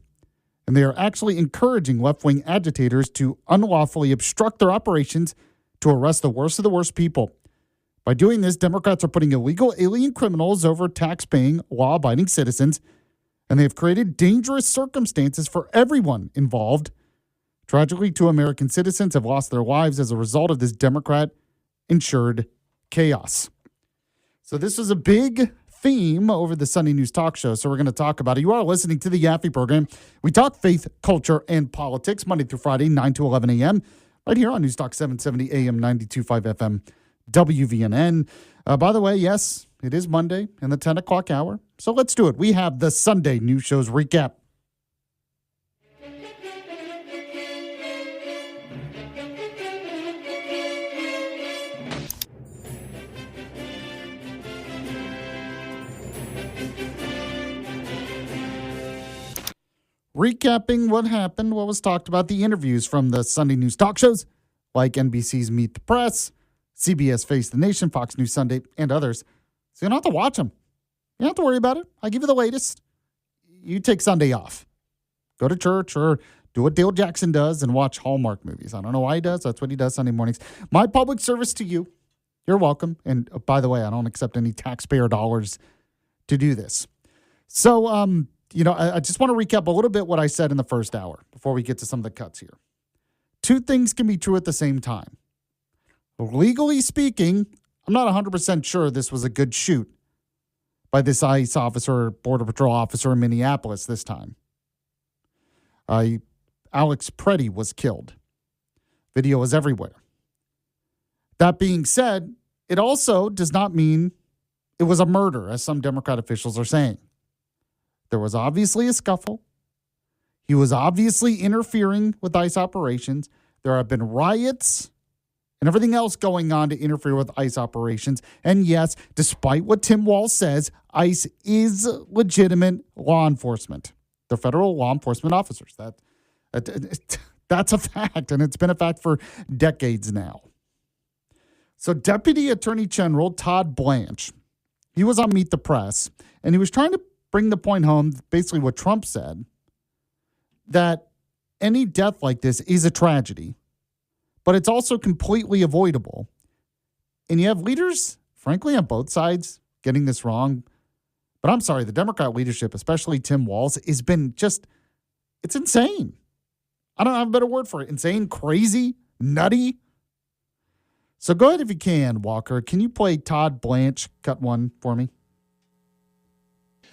and they are actually encouraging left-wing agitators to unlawfully obstruct their operations to arrest the worst of the worst people. By doing this, Democrats are putting illegal alien criminals over tax-paying, law-abiding citizens, and they have created dangerous circumstances for everyone involved. Tragically, 2 American citizens have lost their lives as a result of this Democrat-ensured chaos. So this was a big theme over the Sunday News Talk Show, so we're going to talk about it. You are listening to the Yaffee program. We talk faith, culture, and politics Monday through Friday, 9 to 11 a.m., right here on News Talk 770 AM, 92.5 FM, WVNN. By the way, yes, it is Monday in the 10 o'clock hour, so let's do it. We have the Sunday News Shows recap. Recapping what happened, what was talked about, the interviews from the Sunday News Talk shows like NBC's Meet the Press, CBS Face the Nation, Fox News Sunday, and others. So you don't have to watch them. You don't have to worry about it. I give you the latest. You take Sunday off. Go to church or do what Dale Jackson does and watch Hallmark movies. I don't know why he does. That's what he does Sunday mornings. My public service to you. You're welcome. And by the way, I don't accept any taxpayer dollars to do this. So, I just want to recap a little bit what I said in the first hour before we get to some of the cuts here. 2 things can be true at the same time. Legally speaking, I'm not 100% sure this was a good shoot by this ICE officer, Border Patrol officer in Minneapolis this time. Alex Preddy was killed. Video was everywhere. That being said, it also does not mean it was a murder, as some Democrat officials are saying. There was obviously a scuffle. He was obviously interfering with ICE operations. There have been riots and everything else going on to interfere with ICE operations. And yes, despite what Tim Walz says, ICE is legitimate law enforcement. They're federal law enforcement officers. That's a fact, and it's been a fact for decades now. So Deputy Attorney General Todd Blanche, he was on Meet the Press, and he was trying to bring the point home, basically what Trump said, that any death like this is a tragedy, but it's also completely avoidable. And you have leaders, frankly, on both sides getting this wrong. But I'm sorry, the Democrat leadership, especially Tim Walz, has been just, it's insane. I don't have a better word for it. Insane, crazy, nutty. So go ahead if you can, Walker. Can you play Todd Blanche, cut 1 for me?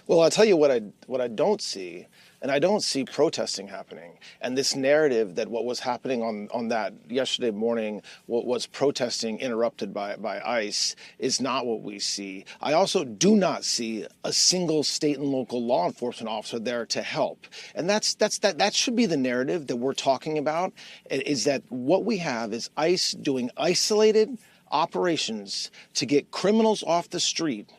Well, I'll tell you what I don't see, and I don't see protesting happening. And this narrative that what was happening on that yesterday morning, what was protesting interrupted by ICE, is not what we see. I also do not see a single state and local law enforcement officer there to help. And that should be the narrative that we're talking about, is that what we have is ICE doing isolated operations to get criminals off the street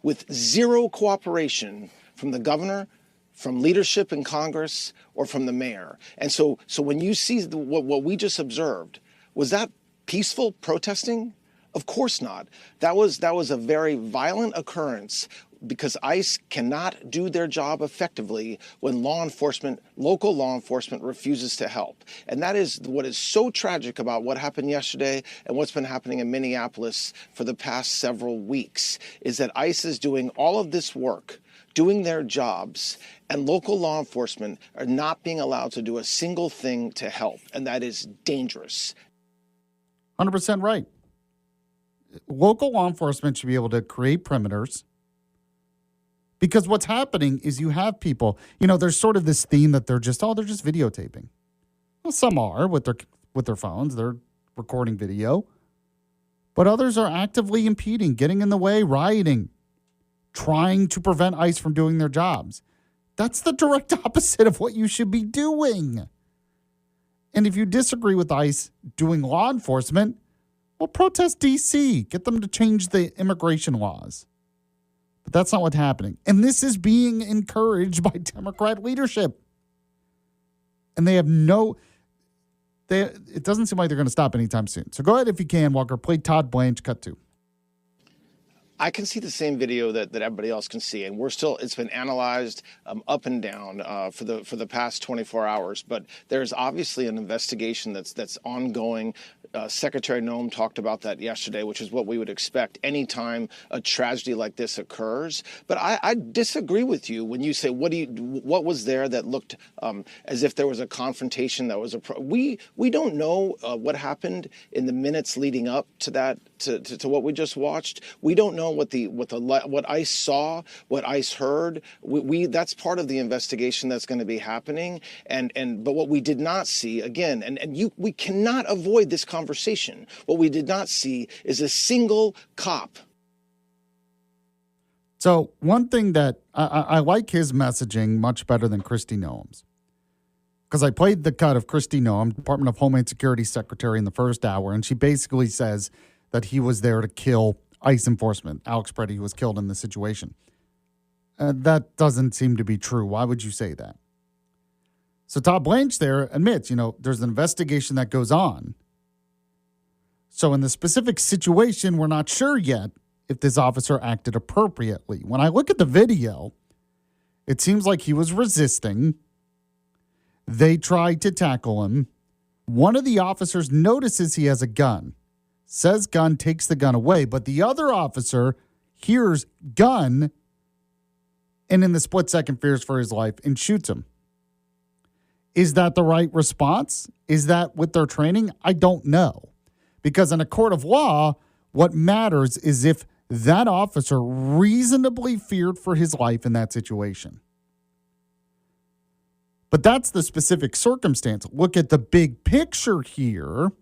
with zero cooperation from the governor, from leadership in Congress, or from the mayor. And so when you see what we just observed, was that peaceful protesting? Of course not. That was a very violent occurrence because ICE cannot do their job effectively when local law enforcement refuses to help. And that is what is so tragic about what happened yesterday and what's been happening in Minneapolis for the past several weeks, is that ICE is doing all of this work, doing their jobs, and local law enforcement are not being allowed to do a single thing to help. And that is dangerous. 100% right. Local law enforcement should be able to create perimeters. Because what's happening is you have people, there's sort of this theme that they're just videotaping. Well, some are with their phones, they're recording video. But others are actively impeding, getting in the way, rioting, trying to prevent ICE from doing their jobs. That's the direct opposite of what you should be doing. And if you disagree with ICE doing law enforcement, well, protest D.C. Get them to change the immigration laws. But that's not what's happening. And this is being encouraged by Democrat leadership. And they have it doesn't seem like they're going to stop anytime soon. So go ahead if you can, Walker. Play Todd Blanche, cut 2. I can see the same video that everybody else can see, and it's been analyzed up and down for the past 24 hours. But there's obviously an investigation that's ongoing. Secretary Noem talked about that yesterday, which is what we would expect anytime a tragedy like this occurs. But I disagree with you when you say what was there that looked as if there was a confrontation that was we don't know what happened in the minutes leading up to that to what we just watched. We don't know what ICE saw, what ICE heard. That's part of the investigation that's going to be happening. But what we did not see again, we cannot avoid this conversation. What we did not see is a single cop. So one thing that I like his messaging much better than Kristi Noem's, because I played the cut of Kristi Noem, Department of Homeland Security Secretary, in the first hour, and she basically says that he was there to kill ICE enforcement. Alex Preddy was killed in the situation. That doesn't seem to be true. Why would you say that? So Todd Blanche there admits, there's an investigation that goes on. So in the specific situation, we're not sure yet if this officer acted appropriately. When I look at the video, it seems like he was resisting. They tried to tackle him. One of the officers notices he has a gun, says gun, takes the gun away, but the other officer hears gun and in the split second fears for his life and shoots him. Is that the right response? Is that with their training? I don't know. Because in a court of law, what matters is if that officer reasonably feared for his life in that situation. But that's the specific circumstance. Look at the big picture here,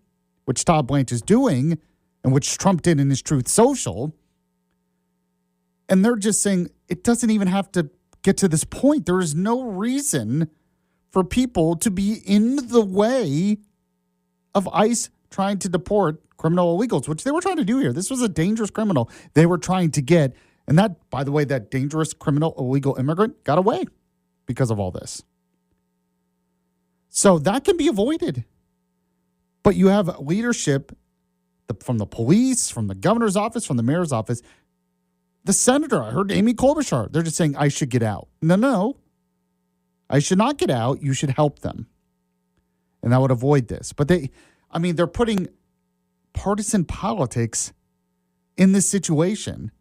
which Todd Blanche is doing, and which Trump did in his Truth Social. And they're just saying it doesn't even have to get to this point. There is no reason for people to be in the way of ICE trying to deport criminal illegals, which they were trying to do here. This was a dangerous criminal they were trying to get. And that, by the way, that dangerous criminal illegal immigrant got away because of all this. So that can be avoided. But you have leadership from the police, from the governor's office, from the mayor's office. The senator, I heard Amy Klobuchar, they're just saying I should get out. No. I should not get out. You should help them. And that would avoid this. But they're putting partisan politics in this situation,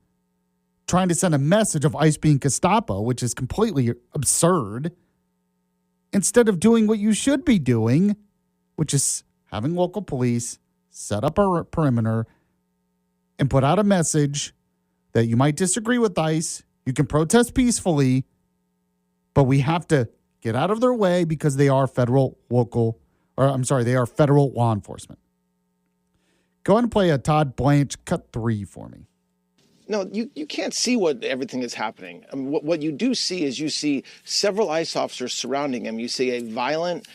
trying to send a message of ICE being Gestapo, which is completely absurd, instead of doing what you should be doing, which is having local police set up a perimeter and put out a message that you might disagree with ICE, you can protest peacefully, but we have to get out of their way because they are federal law enforcement. Go ahead and play a Todd Blanche cut 3 for me. No, you can't see what everything is happening. I mean, what you do see is you see several ICE officers surrounding him. You see a violent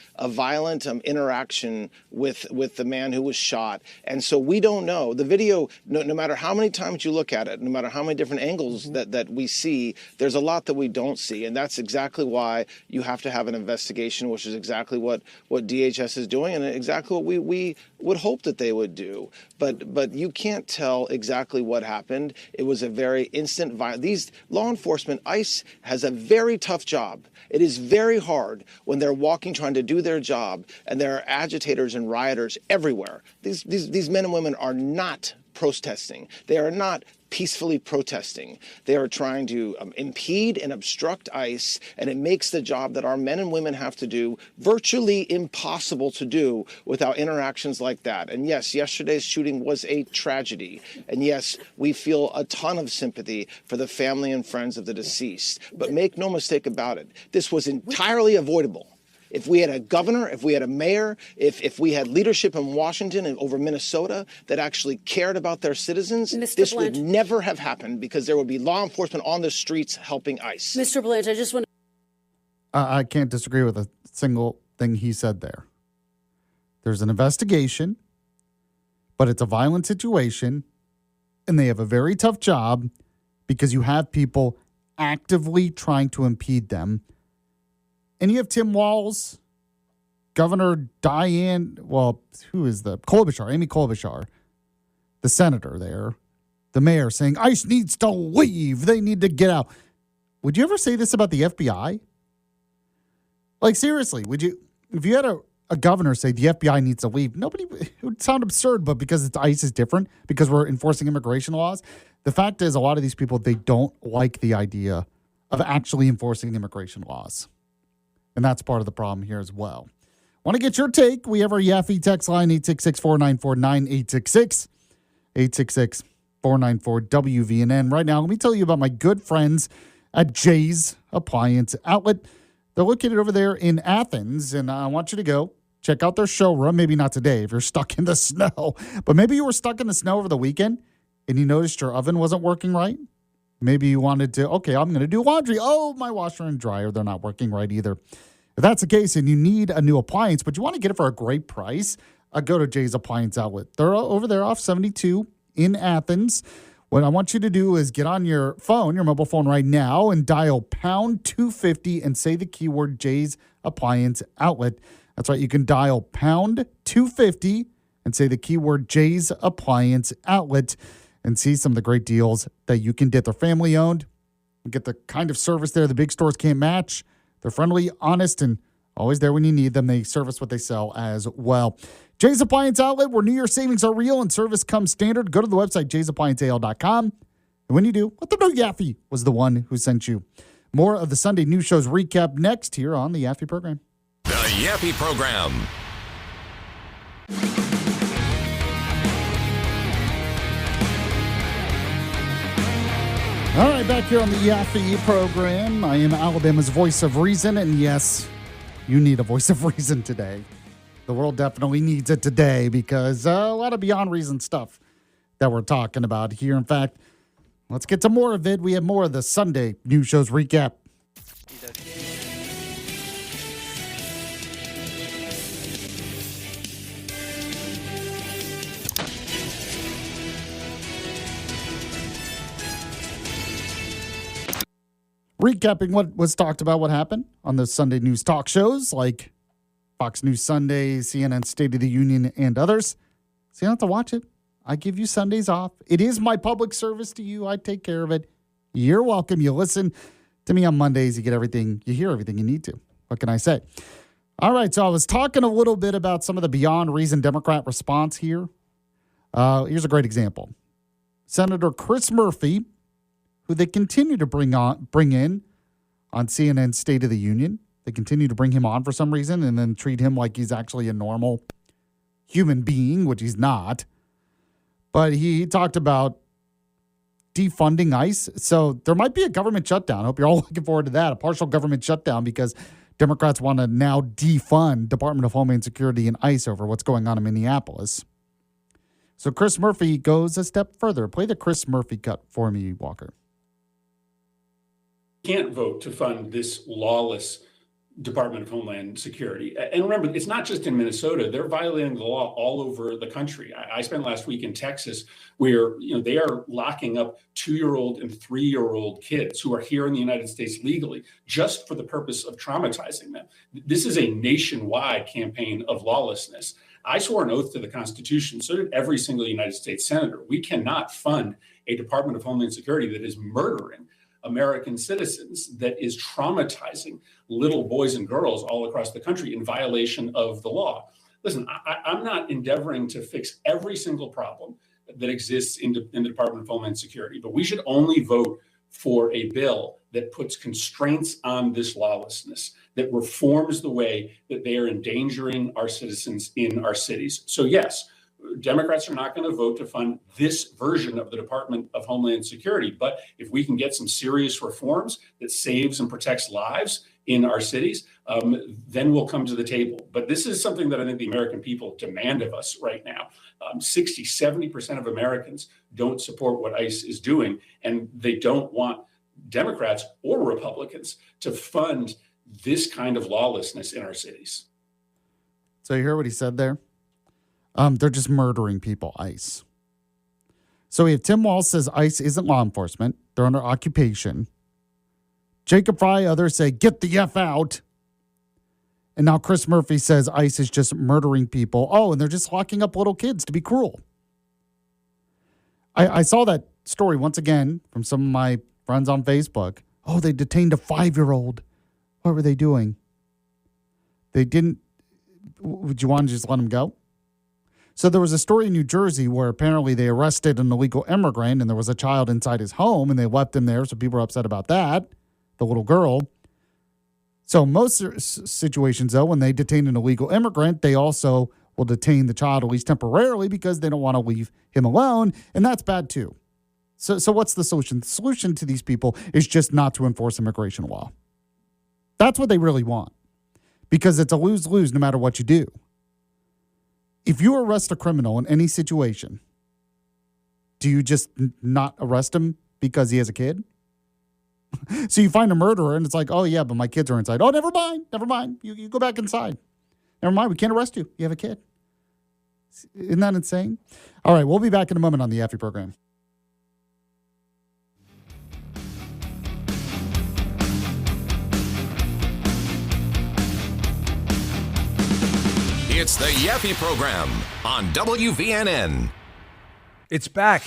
interaction with the man who was shot. And so we don't know. The video, no matter how many times you look at it, no matter how many different angles that we see, there's a lot that we don't see. And that's exactly why you have to have an investigation, which is exactly what DHS is doing and exactly what we would hope that they would do. But you can't tell exactly what happened. It was a very instant violence. These law enforcement, ICE has a very tough job. It is very hard when they're walking, trying to do their job, and there are agitators and rioters everywhere. These men and women are not protesting. They are not peacefully protesting. They are trying to impede and obstruct ICE, and it makes the job that our men and women have to do virtually impossible to do without interactions like that. And yes, yesterday's shooting was a tragedy. And yes, we feel a ton of sympathy for the family and friends of the deceased. But make no mistake about it, this was entirely avoidable. If we had a governor, if we had a mayor, if we had leadership in Washington and over Minnesota that actually cared about their citizens, this would never have happened because there would be law enforcement on the streets helping ICE. Mr. Blanche, I just want to... I can't disagree with a single thing he said there. There's an investigation, but it's a violent situation, and they have a very tough job because you have people actively trying to impede them. And you have Tim Walz, Governor Amy Klobuchar, the senator there, the mayor saying ICE needs to leave. They need to get out. Would you ever say this about the FBI? Like, seriously, would you, if you had a governor say the FBI needs to leave, it would sound absurd, but because it's ICE is different, because we're enforcing immigration laws, the fact is a lot of these people, they don't like the idea of actually enforcing immigration laws. And that's part of the problem here as well. Want to get your take? We have our Yaffee text line, 866-494-9866, 866-494-WVNN. Right now, let me tell you about my good friends at Jay's Appliance Outlet. They're located over there in Athens, and I want you to go check out their showroom. Maybe not today if you're stuck in the snow, but maybe you were stuck in the snow over the weekend and you noticed your oven wasn't working right. Maybe you wanted to, okay, I'm going to do laundry. Oh, my washer and dryer, they're not working right either. If that's the case and you need a new appliance, but you want to get it for a great price, go to Jay's Appliance Outlet. They're over there off 72 in Athens. What I want you to do is get on your phone, your mobile phone right now, and dial pound 250 and say the keyword Jay's Appliance Outlet. That's right. You can dial pound 250 and say the keyword Jay's Appliance Outlet and see some of the great deals that you can get. They're family owned. You get the kind of service there the big stores can't match. They're friendly, honest, and always there when you need them. They service what they sell as well. Jay's Appliance Outlet, where New Year savings are real and service comes standard. Go to the website, jaysapplianceal.com. And when you do, let them know Yaffee was the one who sent you. More of the Sunday news shows recap next here on the Yaffee program. The Yaffee program. All right, back here on the Yaffee program. I am Alabama's voice of reason, and yes, you need a voice of reason today. The world definitely needs it today because a lot of beyond reason stuff that we're talking about here. In fact, let's get to more of it. We have more of the Sunday news shows recap. Recapping what was talked about, what happened on the Sunday news talk shows like Fox News Sunday, CNN State of the Union, and others. So you don't have to watch it. I give you Sundays off. It is my public service to you. I take care of it. You're welcome. You listen to me on Mondays. You get everything. You hear everything you need to. What can I say? All right. So I was talking a little bit about some of the beyond reason Democrat response here. Here's a great example. Senator Chris Murphy, who they continue to bring in on CNN State of the Union. They continue to bring him on for some reason and then treat him like he's actually a normal human being, which he's not. But he talked about defunding ICE. So there might be a government shutdown. I hope you're all looking forward to that, a partial government shutdown, because Democrats want to now defund Department of Homeland Security and ICE over what's going on in Minneapolis. So Chris Murphy goes a step further. Play the Chris Murphy cut for me, Walker. Can't vote to fund this lawless Department of Homeland Security. And remember, it's not just in Minnesota. They're violating the law all over the country. I spent last week in Texas where they are locking up 2-year-old and 3-year-old kids who are here in the United States legally just for the purpose of traumatizing them. This is a nationwide campaign of lawlessness. I swore an oath to the Constitution. So did every single United States senator. We cannot fund a Department of Homeland Security that is murdering American citizens, that is traumatizing little boys and girls all across the country in violation of the law. Listen, I'm not endeavoring to fix every single problem that exists in the Department of Homeland Security, but we should only vote for a bill that puts constraints on this lawlessness, that reforms the way that they are endangering our citizens in our cities. So yes, Democrats are not going to vote to fund this version of the Department of Homeland Security. But if we can get some serious reforms that saves and protects lives in our cities, then we'll come to the table. But this is something that I think the American people demand of us right now. 70% of Americans don't support what ICE is doing, and they don't want Democrats or Republicans to fund this kind of lawlessness in our cities. So you hear what he said there? They're just murdering people, ICE. So we have Tim Walz says ICE isn't law enforcement. They're under occupation. Jacob Fry, others say, get the F out. And now Chris Murphy says ICE is just murdering people. Oh, and they're just locking up little kids to be cruel. I saw that story once again from some of my friends on Facebook. Oh, they detained a 5-year-old. What were they doing? They didn't. Would you want to just let him go? So there was a story in New Jersey where apparently they arrested an illegal immigrant and there was a child inside his home and they left him there. So people were upset about that, the little girl. So most situations, though, when they detain an illegal immigrant, they also will detain the child at least temporarily because they don't want to leave him alone. And that's bad, too. So what's the solution? The solution to these people is just not to enforce immigration law. That's what they really want, because it's a lose-lose no matter what you do. If you arrest a criminal in any situation, do you just not arrest him because he has a kid? So you find a murderer and it's like, oh, yeah, but my kids are inside. Oh, never mind. You go back inside. Never mind. We can't arrest you. You have a kid. Isn't that insane? All right, we'll be back in a moment on the Yaffee program. It's the Yaffee program on WVNN. It's back.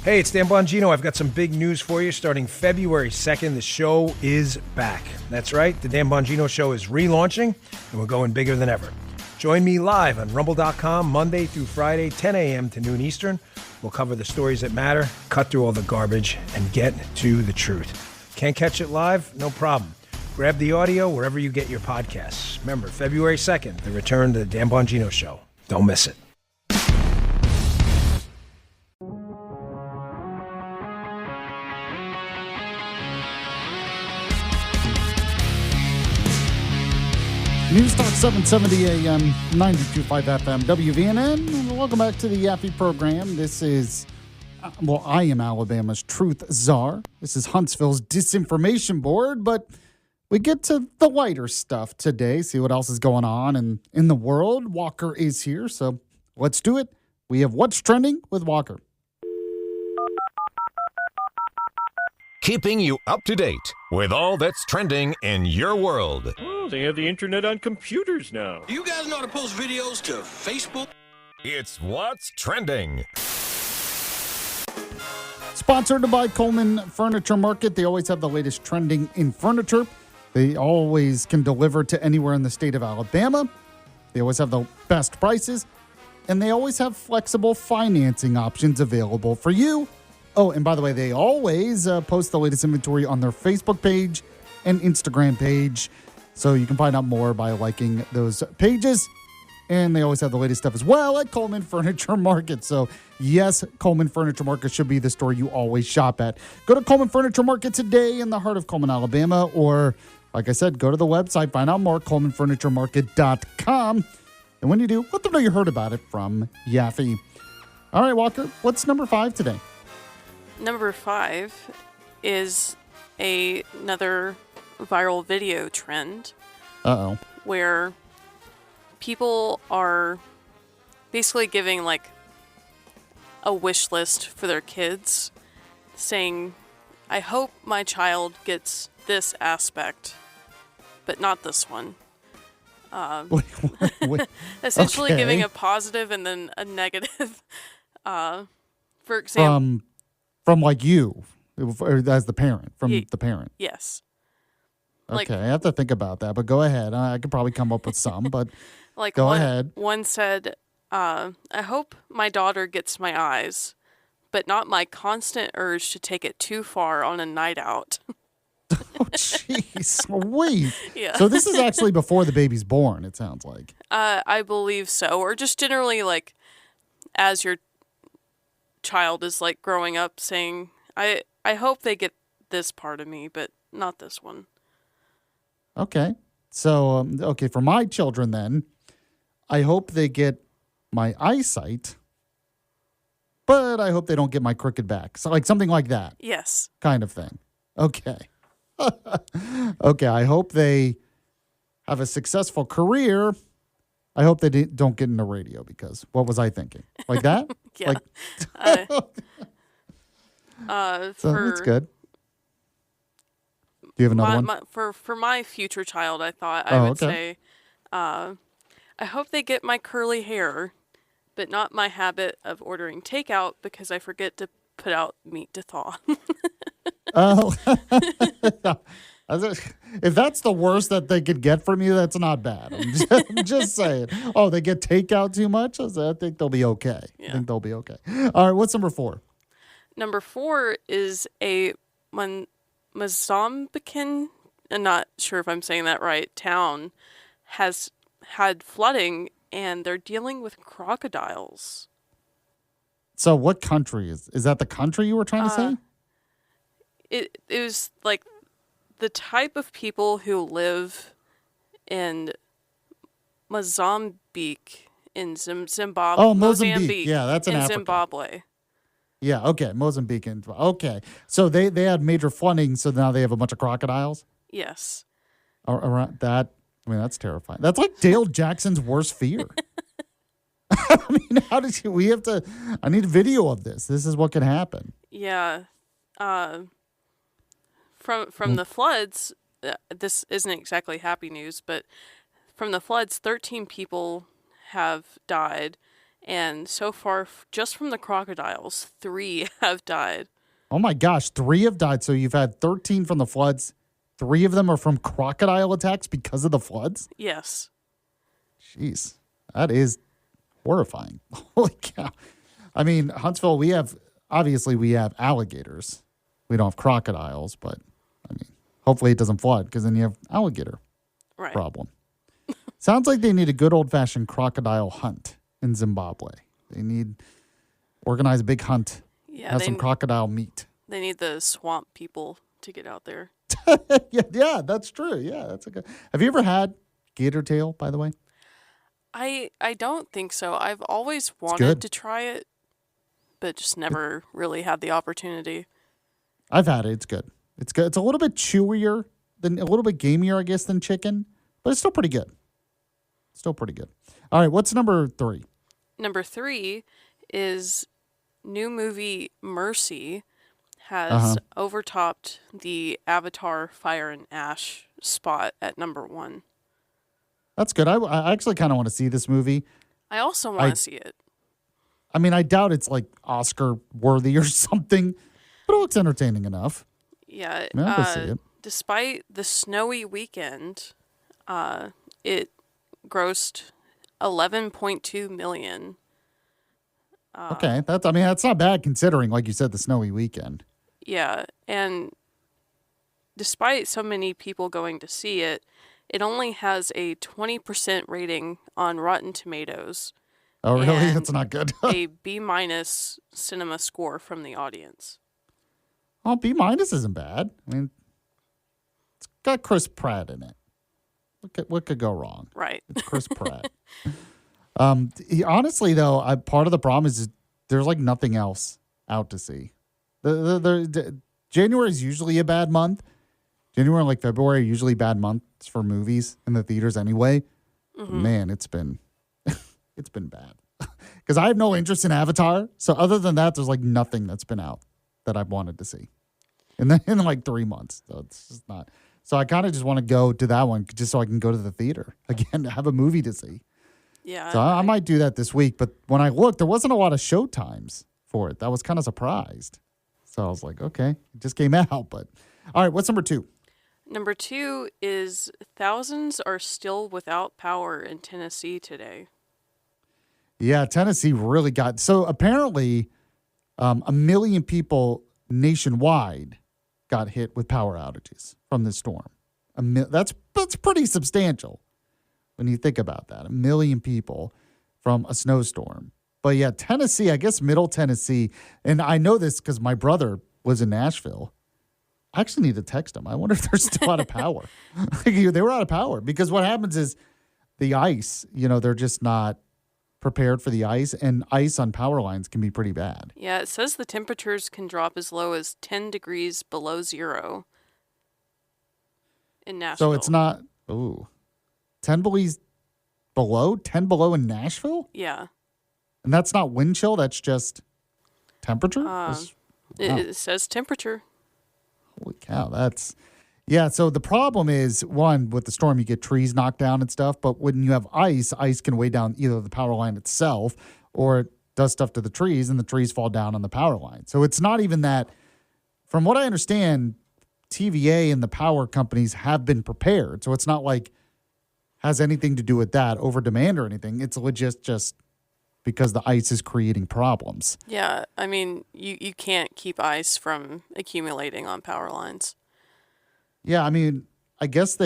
Hey, it's Dan Bongino. I've got some big news for you. Starting February 2nd, the show is back. That's right. The Dan Bongino Show is relaunching, and we're going bigger than ever. Join me live on Rumble.com Monday through Friday, 10 a.m. to noon Eastern. We'll cover the stories that matter, cut through all the garbage, and get to the truth. Can't catch it live? No problem. Grab the audio wherever you get your podcasts. Remember, February 2nd, the return to the Dan Bongino Show. Don't miss it. News Talk 770 AM, 92.5 FM, WVNN. And welcome back to the Yaffee program. This is, I am Alabama's truth czar. This is Huntsville's disinformation board, but we get to the lighter stuff today, see what else is going on in the world. Walker is here, so let's do it. We have What's Trending with Walker. Keeping you up to date with all that's trending in your world. Oh, they have the internet on computers now. You guys know how to post videos to Facebook? It's What's Trending. Sponsored by Coleman Furniture Market. They always have the latest trending in furniture. They always can deliver to anywhere in the state of Alabama. They always have the best prices. And they always have flexible financing options available for you. Oh, and by the way, they always post the latest inventory on their Facebook page and Instagram page. So you can find out more by liking those pages. And they always have the latest stuff as well at Coleman Furniture Market. So, yes, Coleman Furniture Market should be the store you always shop at. Go to Coleman Furniture Market today in the heart of Coleman, Alabama. Or, like I said, go to the website, find out more, ColemanFurnitureMarket.com. And when you do, let them know you heard about it from Yaffee. All right, Walker, what's number 5 today? Number 5 is another viral video trend. Uh-oh. Where people are basically giving like a wish list for their kids, saying, I hope my child gets this aspect, but not this one. Wait. Essentially Okay. giving a positive and then a negative. For example, From like you, as the parent, from the parent. Yes. Okay, I have to think about that, but go ahead. I could probably come up with some, but Like go ahead. One said, I hope my daughter gets my eyes, but not my constant urge to take it too far on a night out. Oh, jeez. Wait. Yeah. So this is actually before the baby's born, it sounds like. I believe so. Or just generally, like, as your child is, like, growing up, saying, I hope they get this part of me, but not this one. Okay. So, for my children then, I hope they get my eyesight, but I hope they don't get my crooked back. So, like, something like that. Yes. Kind of thing. Okay. Okay, I hope they have a successful career. I hope they don't get into radio, because what was I thinking? Like that? Yeah. So that's good. Do you have another one? For my future child, I thought I would say, I hope they get my curly hair, but not my habit of ordering takeout because I forget to put out meat to thaw. Oh, if that's the worst that they could get from you, that's not bad. I'm just saying. Oh, they get takeout too much? I think they'll be okay. Yeah. I think they'll be okay. All right, what's number 4? Number 4 is a Mozambican, I'm not sure if I'm saying that right, town has had flooding and they're dealing with crocodiles. So what country is that the country you were trying to say? It was like the type of people who live in Mozambique in Zimbabwe. Oh, Mozambique. Yeah, that's in Africa. Zimbabwe. Yeah, okay, Mozambique. Okay, so they had major flooding, so now they have a bunch of crocodiles? Yes. Around that, I mean, that's terrifying. That's like Dale Jackson's worst fear. I mean, how did you? I need a video of this. This is what can happen. Yeah. From the floods, this isn't exactly happy news, but from the floods, 13 people have died. And so far, just from the crocodiles, 3 have died. Oh my gosh, 3 have died. So you've had 13 from the floods. 3 of them are from crocodile attacks because of the floods? Yes. Jeez, that is horrifying. Holy cow. I mean, Huntsville, we have alligators. We don't have crocodiles, but I mean, hopefully it doesn't flood because then you have alligator problem. Sounds like they need a good old-fashioned crocodile hunt in Zimbabwe. They need organize a big hunt. Yeah, have some crocodile meat. They need the swamp people to get out there. yeah, that's true. Yeah, that's a good. Have you ever had gator tail, by the way? I don't think so. I've always wanted to try it, but just never really had the opportunity. I've had it. It's good. It's good. It's a little bit chewier a little bit gamier, I guess, than chicken, but it's still pretty good. Still pretty good. All right, what's number 3? Number 3 is new movie Mercy has overtopped the Avatar Fire and Ash spot at number 1. That's good. I actually kind of want to see this movie. I also want to see it. I mean, I doubt it's like Oscar worthy or something, but it looks entertaining enough. Yeah. I'll see it. Despite the snowy weekend, it grossed $11.2 million. Okay, that's not bad considering, like you said, the snowy weekend. Yeah, and despite so many people going to see it, it only has a 20% rating on Rotten Tomatoes. Oh, really? That's not good. A B- cinema score from the audience. Oh, B- isn't bad. I mean, it's got Chris Pratt in it. What could go wrong? Right. It's Chris Pratt. Honestly, though, part of the problem is there's like nothing else out to see. January is usually a bad month. January and like February are usually bad months for movies in the theaters anyway. Mm-hmm. Man, it's been bad. Because I have no interest in Avatar. So other than that, there's like nothing that's been out that I've wanted to see in like 3 months. So it's just not. So I kind of just want to go to that one just so I can go to the theater again to have a movie to see. Yeah. So I might do that this week. But when I looked, there wasn't a lot of show times for it. I was kind of surprised. So I was like, okay, it just came out. But all right, what's number 2? Number 2 is thousands are still without power in Tennessee today. Yeah, Tennessee really got... So apparently 1 million people nationwide got hit with power outages from this storm. That's pretty substantial when you think about that. 1 million people from a snowstorm. But yeah, Tennessee, I guess Middle Tennessee, and I know this because my brother was in Nashville. I actually need to text them. I wonder if they're still out of power. They were out of power because what happens is the ice, they're just not prepared for the ice, and ice on power lines can be pretty bad. Yeah, it says the temperatures can drop as low as 10 degrees below zero in Nashville. So it's not, 10 below in Nashville? Yeah. And that's not wind chill, that's just temperature? It says temperature. Holy cow, that's... Yeah, so the problem is, one, with the storm, you get trees knocked down and stuff, but when you have ice can weigh down either the power line itself or it does stuff to the trees, and the trees fall down on the power line. So it's not even that, from what I understand, TVA and the power companies have been prepared. So it's not like has anything to do with that, over demand or anything. It's legit just because the ice is creating problems. Yeah, I mean, you can't keep ice from accumulating on power lines. Yeah, I mean, I guess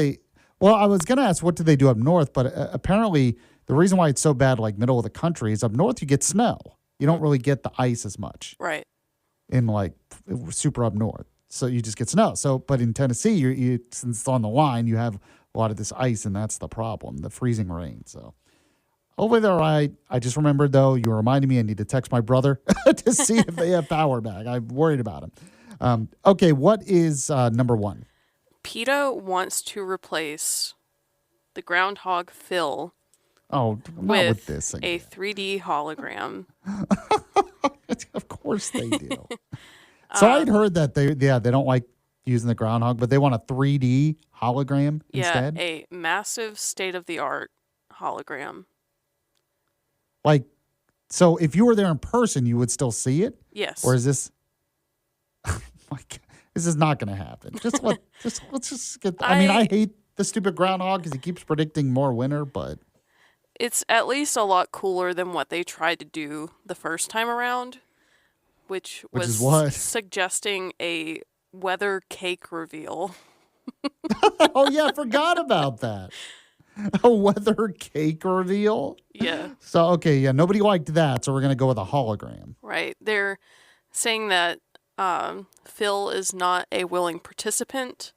well, I was going to ask what do they do up north, but apparently the reason why it's so bad, like middle of the country, is up north you get snow. You don't really get the ice as much. Right. In like super up north. So you just get snow. So, but in Tennessee, you since it's on the line, you have a lot of this ice, and that's the problem, the freezing rain. So hopefully they're all right. I just remembered, though, you reminded me I need to text my brother to see if they have power back. I'm worried about him. Okay, what is number one? PETA wants to replace the groundhog Phil with this a 3D hologram. Of course they do. So I'd heard that they don't like using the groundhog, but they want a 3D hologram instead. Yeah, a massive state-of-the-art hologram. Like, so if you were there in person, you would still see it? Yes. Or is this? This is not going to happen. Let's just get. I mean, I hate the stupid groundhog because he keeps predicting more winter, but it's at least a lot cooler than what they tried to do the first time around, which was what? Suggesting a weather cake reveal. Oh yeah, I forgot about that. A weather cake reveal? Yeah. So okay, yeah, nobody liked that, so we're gonna go with a hologram. Right. They're saying that Phil is not a willing participant.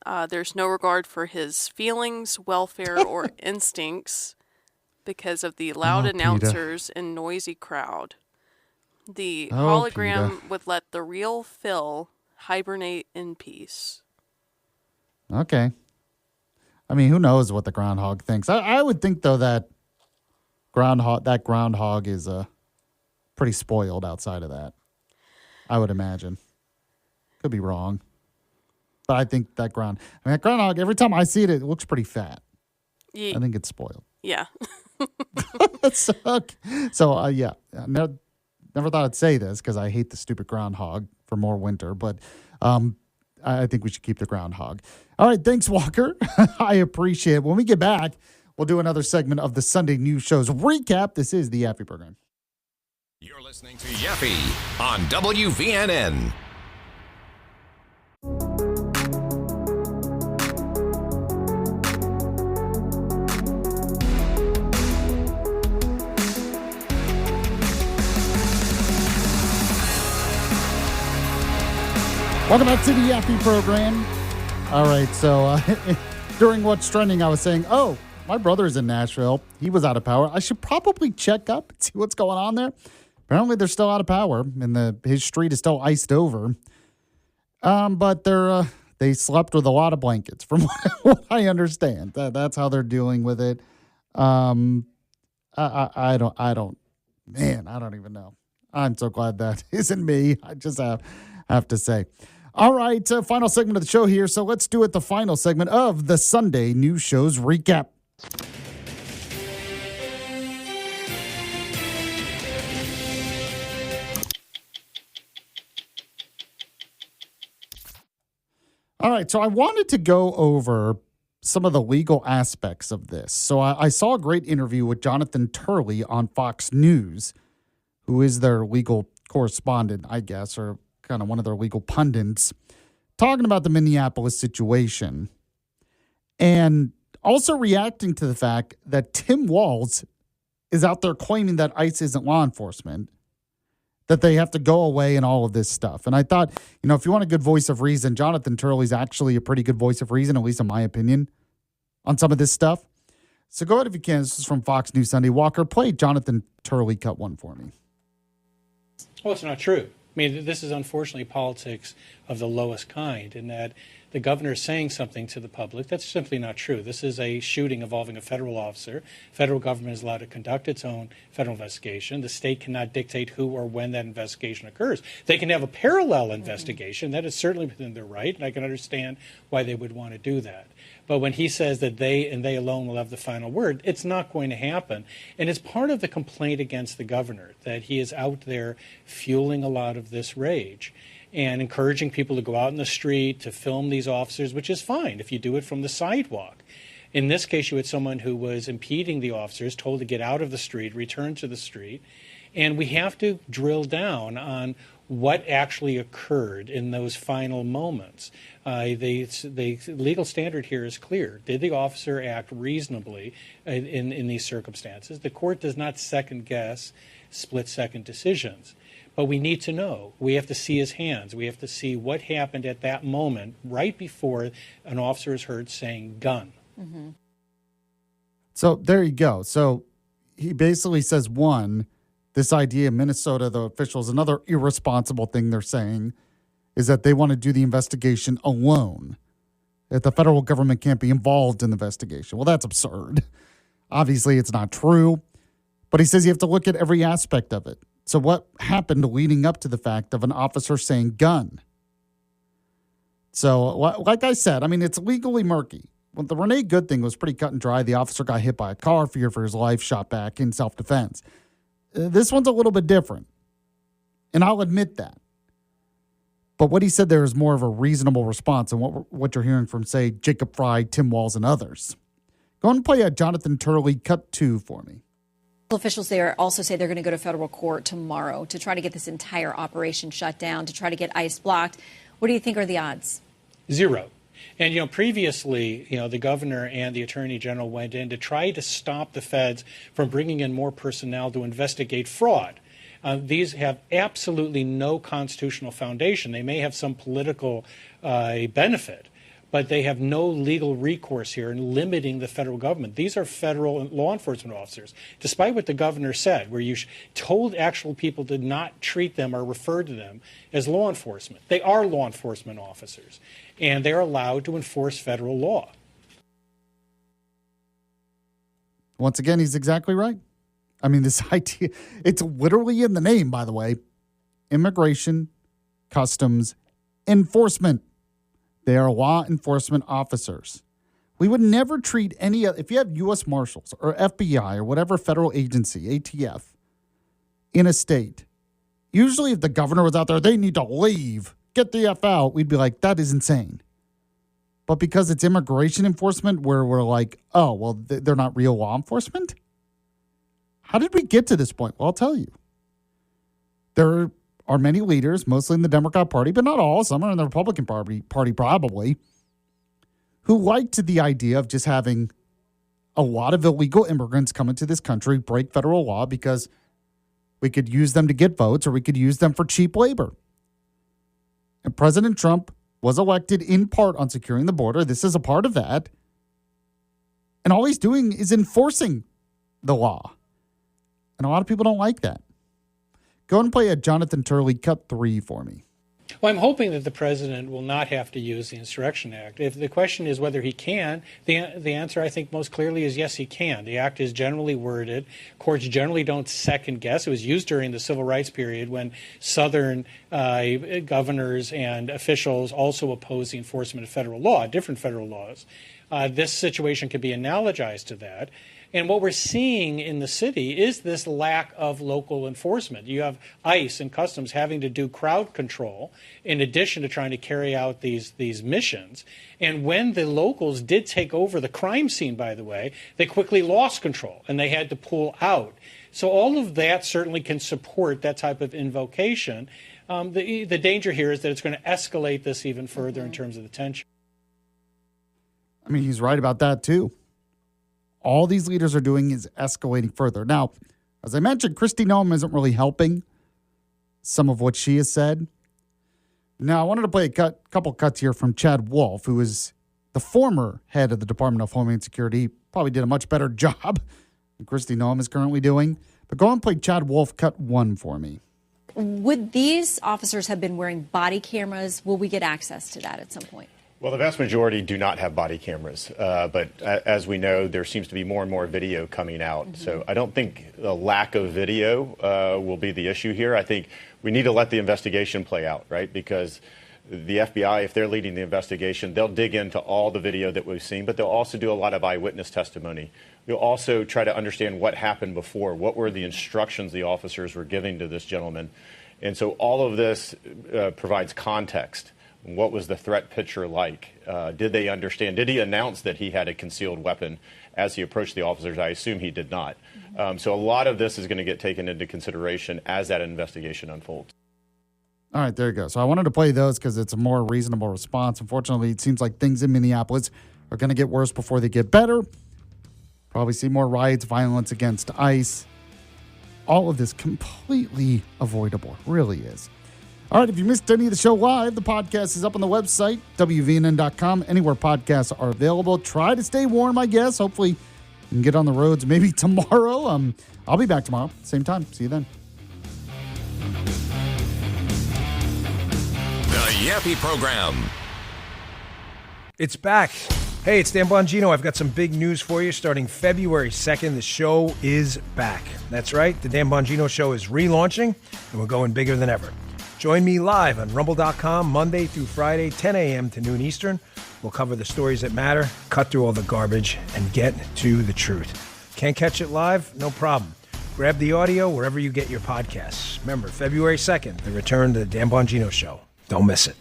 There's no regard for his feelings, welfare, or instincts because of the loud announcers and noisy crowd. The hologram would let the real Phil hibernate in peace. Okay. I mean, who knows what the groundhog thinks? I would think, though, that groundhog is pretty spoiled outside of that. I would imagine. Could be wrong. But I think that groundhog, every time I see it, it looks pretty fat. I think it's spoiled. Yeah. So, yeah. Never thought I'd say this because I hate the stupid groundhog for more winter, but I think we should keep the groundhog. All right, thanks, Walker. I appreciate it. When we get back, we'll do another segment of the Sunday News Show's recap. This is the Yaffee program. You're listening to Yaffee on WVNN. Welcome back to the Yaffee program. All right, so during What's Trending, I was saying, my brother's in Nashville. He was out of power. I should probably check up and see what's going on there. Apparently, they're still out of power, and his street is still iced over. But they slept with a lot of blankets, from what I understand. That's how they're dealing with it. I don't even know. I'm so glad that isn't me. I just have to say. All right, final segment of the show here. So let's do it. The final segment of the Sunday News Show's recap. All right, so I wanted to go over some of the legal aspects of this. So I saw a great interview with Jonathan Turley on Fox News, who is their legal correspondent, I guess, or kind of one of their legal pundits, talking about the Minneapolis situation and also reacting to the fact that Tim Walz is out there claiming that ICE isn't law enforcement, that they have to go away and all of this stuff. And I thought, if you want a good voice of reason, Jonathan Turley's actually a pretty good voice of reason, at least in my opinion, on some of this stuff. So go ahead if you can. This is from Fox News Sunday. Walker, play Jonathan Turley cut one for me. Well, it's not true. mean, this is unfortunately politics of the lowest kind, in that the governor is saying something to the public that's simply not true. This is a shooting involving a federal officer. Federal government is allowed to conduct its own federal investigation. The state cannot dictate who or when that investigation occurs. They can have a parallel investigation. That is certainly within their right, and I can understand why they would want to do that. But when he says that they and they alone will have the final word, it's not going to happen. And it's part of the complaint against the governor that he is out there fueling a lot of this rage and encouraging people to go out in the street to film these officers, which is fine if you do it from the sidewalk. In this case, you had someone who was impeding the officers, told to get out of the street, return to the street. And we have to drill down on what actually occurred in those final moments. The legal standard here is clear. Did the officer act reasonably in these circumstances? The court does not second-guess split-second decisions. But we need to know. We have to see his hands. We have to see what happened at that moment right before an officer is heard saying gun. Mm-hmm. So there you go. So he basically says, one, this idea in Minnesota, the officials, another irresponsible thing they're saying is that they want to do the investigation alone, that the federal government can't be involved in the investigation. Well, that's absurd. Obviously, it's not true. But he says you have to look at every aspect of it. So what happened leading up to the fact of an officer saying gun? So like I said, I mean, it's legally murky. Well, the Renee Good thing was pretty cut and dry. The officer got hit by a car, feared for his life, shot back in self-defense. This one's a little bit different, and I'll admit that. But what he said there is more of a reasonable response than what you're hearing from, say, Jacob Fry, Tim Walz, and others. Go and play a Jonathan Turley cut 2 for me. Officials there also say they're going to go to federal court tomorrow to try to get this entire operation shut down, to try to get ICE blocked. What do you think are the odds? 0. And, previously, the governor and the attorney general went in to try to stop the feds from bringing in more personnel to investigate fraud. These have absolutely no constitutional foundation. They may have some political benefit, but they have no legal recourse here in limiting the federal government. These are federal law enforcement officers. Despite what the governor said, where you told actual people to not treat them or refer to them as law enforcement, they are law enforcement officers, and they're allowed to enforce federal law. Once again, he's exactly right. I mean, this idea, it's literally in the name, by the way. Immigration, Customs, Enforcement. They are law enforcement officers. We would never treat any, if you have U.S. Marshals or FBI or whatever federal agency, ATF, in a state, usually if the governor was out there, they need to leave, get the F out, we'd be like, that is insane. But because it's immigration enforcement where we're like, oh, well, they're not real law enforcement? How did we get to this point? Well, I'll tell you. There are many leaders, mostly in the Democrat Party, but not all, some are in the Republican Party probably, who liked the idea of just having a lot of illegal immigrants come into this country, break federal law because we could use them to get votes or we could use them for cheap labor. And President Trump was elected in part on securing the border. This is a part of that. And all he's doing is enforcing the law. And a lot of people don't like that. Go and play a Jonathan Turley cut 3 for me. Well, I'm hoping that the president will not have to use the Insurrection Act. If the question is whether he can, the answer I think most clearly is yes, he can. The act is generally worded. Courts generally don't second guess. It was used during the civil rights period when Southern governors and officials also opposed the enforcement of federal law, different federal laws. This situation can be analogized to that. And what we're seeing in the city is this lack of local enforcement. You have ICE and Customs having to do crowd control in addition to trying to carry out these missions. And when the locals did take over the crime scene, by the way, they quickly lost control and they had to pull out. So all of that certainly can support that type of invocation. The danger here is that it's going to escalate this even further in terms of the tension. I mean, he's right about that, too. All these leaders are doing is escalating further. Now, as I mentioned, Kristi Noem isn't really helping some of what she has said. Now, I wanted to play a couple cuts here from Chad Wolf, who is the former head of the Department of Homeland Security. He probably did a much better job than Kristi Noem is currently doing. But go and play Chad Wolf cut 1 for me. Would these officers have been wearing body cameras? Will we get access to that at some point? Well, the vast majority do not have body cameras, but as we know, there seems to be more and more video coming out. Mm-hmm. So I don't think the lack of video will be the issue here. I think we need to let the investigation play out, right? Because the FBI, if they're leading the investigation, they'll dig into all the video that we've seen, but they'll also do a lot of eyewitness testimony. We'll also try to understand what happened before. What were the instructions the officers were giving to this gentleman? And so all of this provides context. What was the threat picture like? Did they understand? Did he announce that he had a concealed weapon as he approached the officers? I assume he did not. So a lot of this is going to get taken into consideration as that investigation unfolds. All right, there you go. So I wanted to play those because it's a more reasonable response. Unfortunately, it seems like things in Minneapolis are going to get worse before they get better. Probably see more riots, violence against ICE. All of this completely avoidable. Really is. All right, if you missed any of the show live, the podcast is up on the website, WVNN.com, anywhere podcasts are available. Try to stay warm, I guess. Hopefully you can get on the roads maybe tomorrow. I'll be back tomorrow, same time. See you then. The Yaffee Program. It's back. Hey, it's Dan Bongino. I've got some big news for you. Starting February 2nd, the show is back. That's right. The Dan Bongino Show is relaunching, and we're going bigger than ever. Join me live on Rumble.com Monday through Friday, 10 a.m. to noon Eastern. We'll cover the stories that matter, cut through all the garbage, and get to the truth. Can't catch it live? No problem. Grab the audio wherever you get your podcasts. Remember, February 2nd, the return to the Dan Bongino Show. Don't miss it.